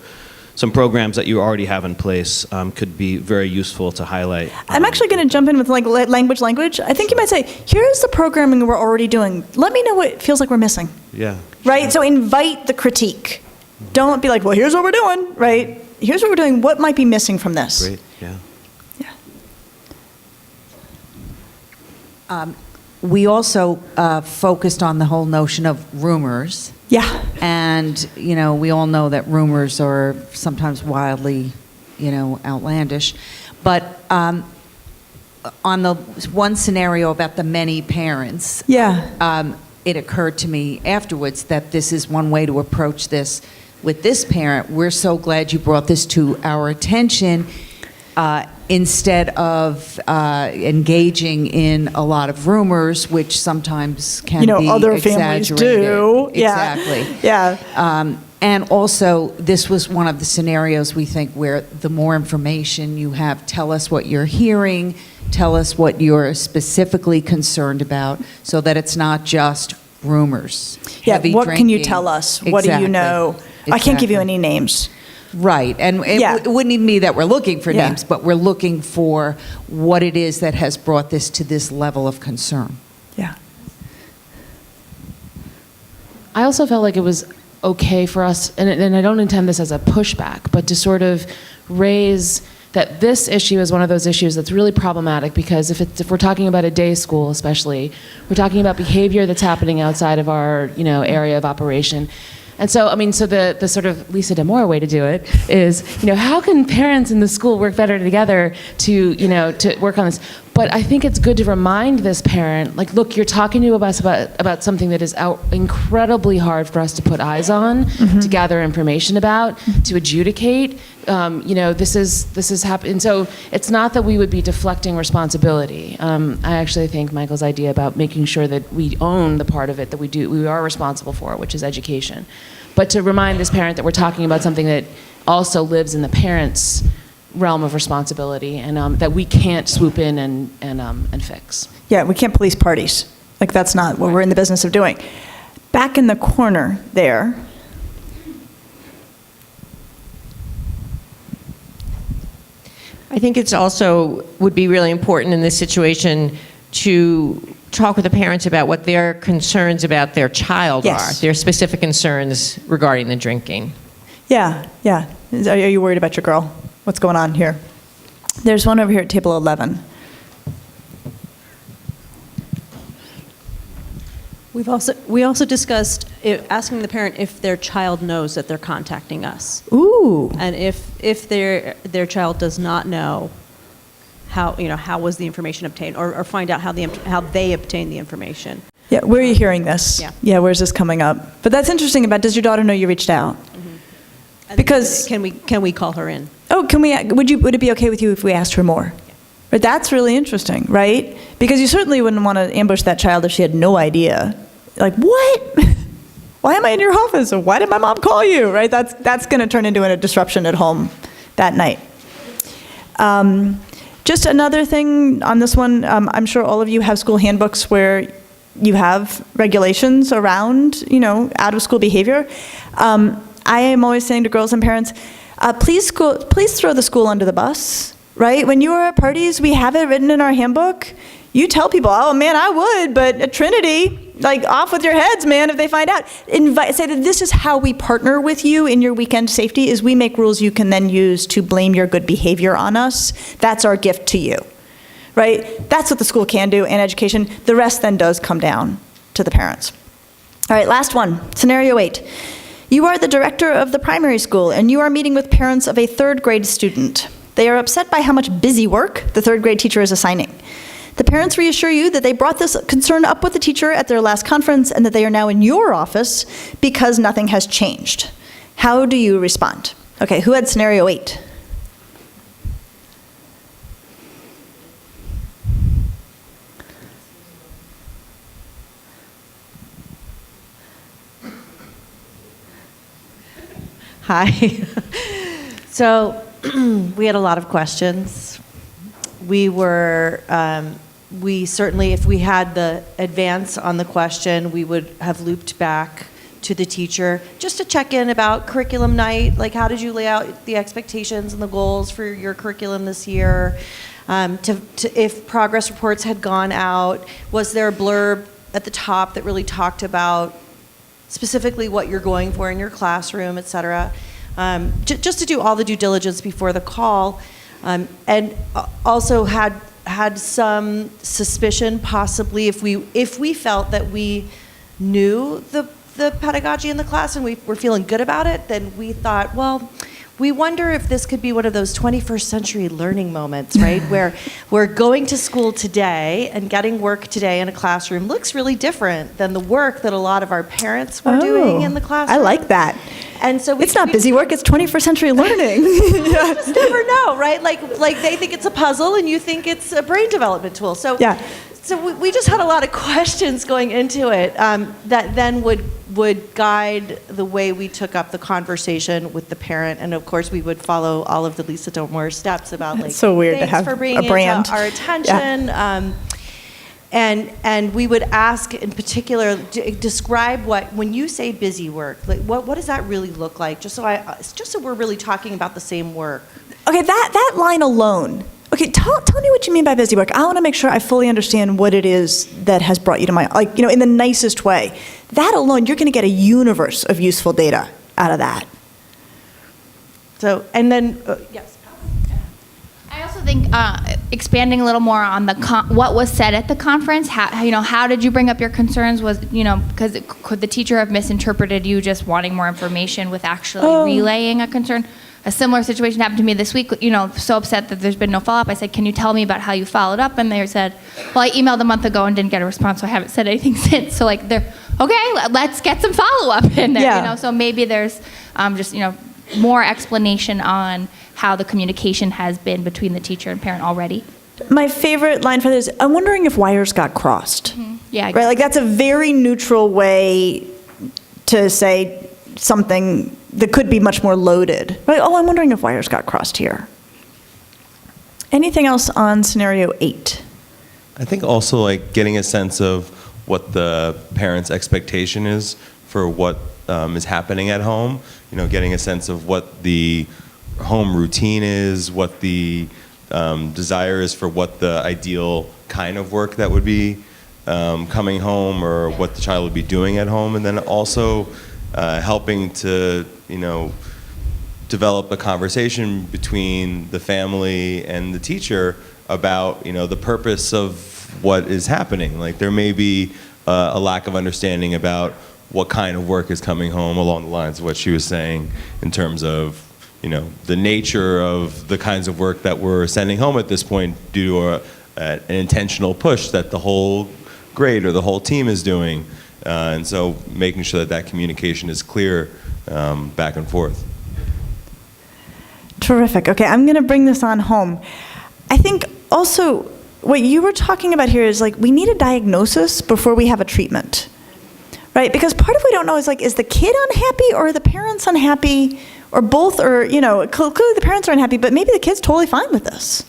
some programs that you already have in place could be very useful to highlight. I'm actually going to jump in with language. I think you might say, here's the programming we're already doing. Let me know what it feels like we're missing. Yeah. Right? So invite the critique. Don't be like, well, here's what we're doing, right? Here's what we're doing. What might be missing from this? Great, yeah. We also focused on the whole notion of rumors. Yeah. And, we all know that rumors are sometimes wildly, outlandish. But on the one scenario about the many parents, it occurred to me afterwards that this is one way to approach this with this parent. We're so glad you brought this to our attention. instead of engaging in a lot of rumors, which sometimes can be other families exaggerated. do. Exactly. Yeah. And also, this was one of the scenarios we think where the more information you have, tell us what you're hearing, tell us what you're specifically concerned about, so that it's not just rumors. Yeah, heavy what can you drinking. tell us? What do you Exactly. know? I can't give you any names. Right, and it wouldn't even be that we're looking for names, but we're looking for what it is that has brought this to this level of concern. Yeah. I also felt like it was okay for us, and I don't intend this as a pushback, but to sort of raise that this issue is one of those issues that's really problematic, because if we're talking about a day school especially, we're talking about behavior that's happening outside of our area of operation. And so, so the sort of Lisa Damour way to do it is, how can parents in the school work better together to work on this? But I think it's good to remind this parent, like, look, you're talking to us about something that is incredibly hard for us to put eyes on, to gather information about, to adjudicate. This is happening. And so it's not that we would be deflecting responsibility. I actually think Michael's idea about making sure that we own the part of it that we are responsible for, which is education. But to remind this parent that we're talking about something that also lives in the parent's realm of responsibility, and that we can't swoop in and fix. Yeah, we can't police parties. Like, that's not what we're in the business of doing. Back in the corner there. I think it's also would be really important in this situation to talk with the parents about what their concerns about their child are, their specific concerns regarding the drinking. Yeah. Are you worried about your girl? What's going on here? There's one over here at table 11. We also discussed asking the parent if their child knows that they're contacting us. Ooh. And if their child does not know, how was the information obtained, or find out how they obtained the information. Yeah, where are you hearing this? Yeah, where's this coming up? But that's interesting about, does your daughter know you reached out? Because can we call her in? Oh, would it be okay with you if we asked her more? Right, that's really interesting, right? Because you certainly wouldn't want to ambush that child if she had no idea. Like, what? Why am I in your office? Or why did my mom call you? Right? That's going to turn into a disruption at home that night. Just another thing on this one, I'm sure all of you have school handbooks where you have regulations around, out of school behavior. I am always saying to girls and parents, please throw the school under the bus, right? When you are at parties, we have it written in our handbook. You tell people, oh man, I would, but at Trinity, like, off with your heads, man, if they find out. Say that this is how we partner with you in your weekend safety, is we make rules you can then use to blame your good behavior on us. That's our gift to you, right? That's what the school can do in education. The rest then does come down to the parents. All right, last one, scenario 8. You are the director of the primary school, and you are meeting with parents of a 3rd grade student. They are upset by how much busy work the 3rd grade teacher is assigning. The parents reassure you that they brought this concern up with the teacher at their last conference and that they are now in your office because nothing has changed. How do you respond? Okay, who had scenario 8? Hi. So we had a lot of questions. We certainly, if we had the advance on the question, we would have looped back to the teacher just to check in about curriculum night, like how did you lay out the expectations and the goals for your curriculum this year? If progress reports had gone out, was there a blurb at the top that really talked about specifically what you're going for in your classroom, et cetera? Just to do all the due diligence before the call, and also had some suspicion, possibly, if we felt that we knew the pedagogy in the class and we were feeling good about it, then we thought, well, we wonder if this could be one of those 21st century learning moments, right? Where we're going to school today and getting work today in a classroom looks really different than the work that a lot of our parents were doing in the classroom. I like that. And so it's not busy work, it's 21st century learning. You just never know, right? Like they think it's a puzzle and you think it's a brain development tool. So yeah. So we just had a lot of questions going into it that then would guide the way we took up the conversation with the parent, and of course we would follow all of the Lisa Damour steps about like, it's so weird thanks to have for bringing a brand. it to our attention. Yeah. And we would ask in particular, describe when you say busy work, like what does that really look like? Just so we're really talking about the same work. Okay, that line alone. Okay, tell me what you mean by busy work. I want to make sure I fully understand what it is that has brought you to my, like, in the nicest way. That alone, you're going to get a universe of useful data out of that. So, and then, yes. I also think expanding a little more on what was said at the conference. How did you bring up your concerns? Was because could the teacher have misinterpreted you just wanting more information with actually relaying a concern? A similar situation happened to me this week, so upset that there's been no follow-up. I said, can you tell me about how you followed up? And they said, well, I emailed a month ago and didn't get a response, so I haven't said anything since. So like, they're, okay, let's get some follow-up in there, Yeah. So maybe there's just, more explanation on how the communication has been between the teacher and parent already. My favorite line for this, I'm wondering if wires got crossed. Mm-hmm. Yeah. Right, like that's a very neutral way to say something that could be much more loaded. Right? Oh, I'm wondering if wires got crossed here. Anything else on scenario 8? I think also like getting a sense of what the parent's expectation is for what is happening at home. Getting a sense of what the home routine is, what the desire is for what the ideal kind of work that would be coming home, or what the child would be doing at home, and then also helping to develop a conversation between the family and the teacher about the purpose of what is happening. Like there may be a lack of understanding about what kind of work is coming home, along the lines of what she was saying in terms of the nature of the kinds of work that we're sending home at this point due to an intentional push that the whole grade or the whole team is doing. And so making sure that communication is clear back and forth. Terrific. Okay, I'm going to bring this on home. I think also what you were talking about here is like we need a diagnosis before we have a treatment, right? Because part of what we don't know is like, is the kid unhappy or are the parents unhappy or both, or, clearly the parents are unhappy, but maybe the kid's totally fine with this,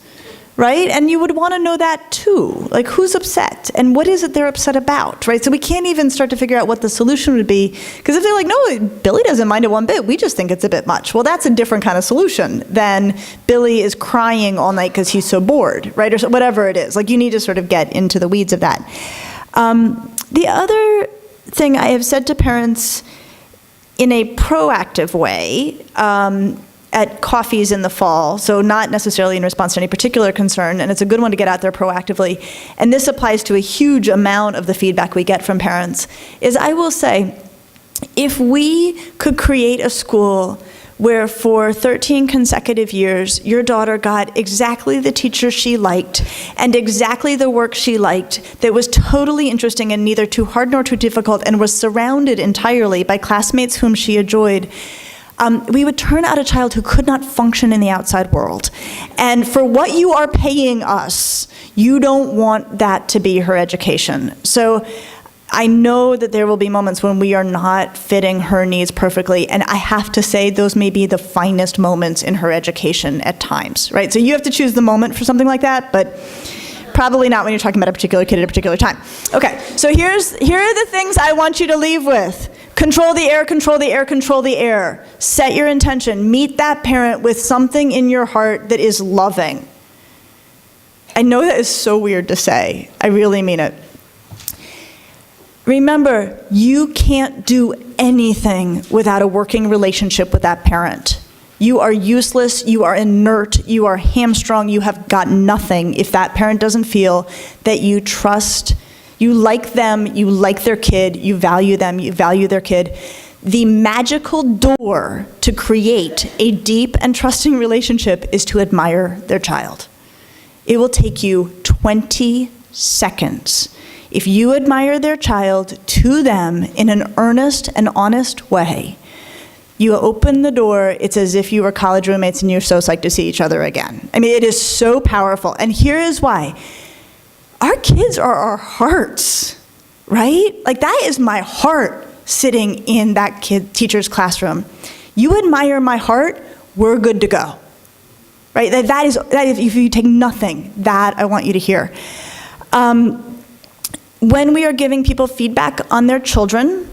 right? And you would want to know that too. Like who's upset and what is it they're upset about, right? So we can't even start to figure out what the solution would be. Because if they're like, no, Billy doesn't mind it one bit, we just think it's a bit much. Well, that's a different kind of solution than Billy is crying all night because he's so bored, right? Or whatever it is. Like you need to sort of get into the weeds of that. The other thing I have said to parents in a proactive way, at coffees in the fall, so not necessarily in response to any particular concern, and it's a good one to get out there proactively, and this applies to a huge amount of the feedback we get from parents, is I will say, if we could create a school where for 13 consecutive years, your daughter got exactly the teacher she liked and exactly the work she liked that was totally interesting and neither too hard nor too difficult and was surrounded entirely by classmates whom she enjoyed, we would turn out a child who could not function in the outside world. And for what you are paying us, you don't want that to be her education. So I know that there will be moments when we are not fitting her needs perfectly, and I have to say those may be the finest moments in her education at times, right? So you have to choose the moment for something like that, but probably not when you're talking about a particular kid at a particular time. Okay, so here are the things I want you to leave with. Control the air, control the air, control the air. Set your intention. Meet that parent with something in your heart that is loving. I know that is so weird to say. I really mean it. Remember, you can't do anything without a working relationship with that parent. You are useless, you are inert, you are hamstrung, you have got nothing if that parent doesn't feel that you trust, you like them, you like their kid, you value them, you value their kid. The magical door to create a deep and trusting relationship is to admire their child. It will take you 20 seconds. If you admire their child to them in an earnest and honest way, you open the door, it's as if you were college roommates and you're so psyched to see each other again. I mean, it is so powerful. And here is why. Our kids are our hearts, right? Like, that is my heart sitting in that teacher's classroom. You admire my heart, we're good to go. Right? That is, if you take nothing, that I want you to hear. When we are giving people feedback on their children,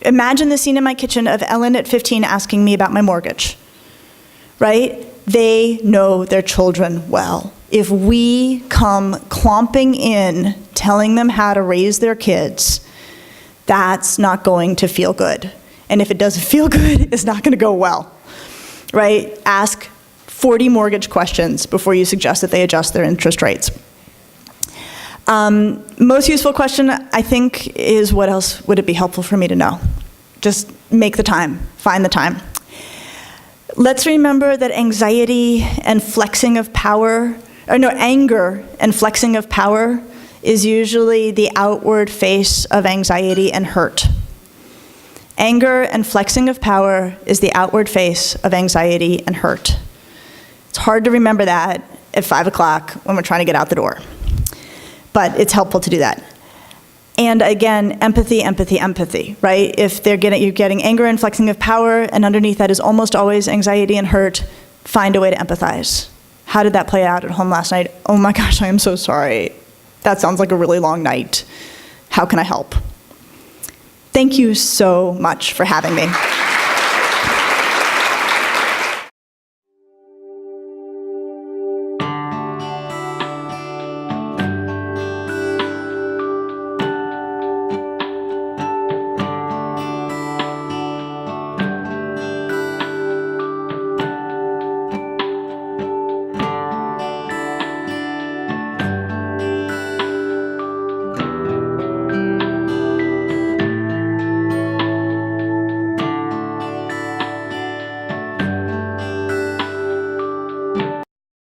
imagine the scene in my kitchen of Ellen at 15 asking me about my mortgage, right? They know their children well. If we come clomping in, telling them how to raise their kids, that's not going to feel good. And if it doesn't feel good, it's not going to go well, right? Ask 40 mortgage questions before you suggest that they adjust their interest rates. Most useful question, I think, is what else would it be helpful for me to know? Just make the time, find the time. Let's remember that anxiety and flexing of power, anger and flexing of power is usually the outward face of anxiety and hurt. Anger and flexing of power is the outward face of anxiety and hurt. It's hard to remember that at 5 o'clock when we're trying to get out the door, but it's helpful to do that. And again, empathy, empathy, empathy, right? If you're getting anger and flexing of power, and underneath that is almost always anxiety and hurt, find a way to empathize. How did that play out at home last night? Oh my gosh, I am so sorry. That sounds like a really long night. How can I help? Thank you so much for having me.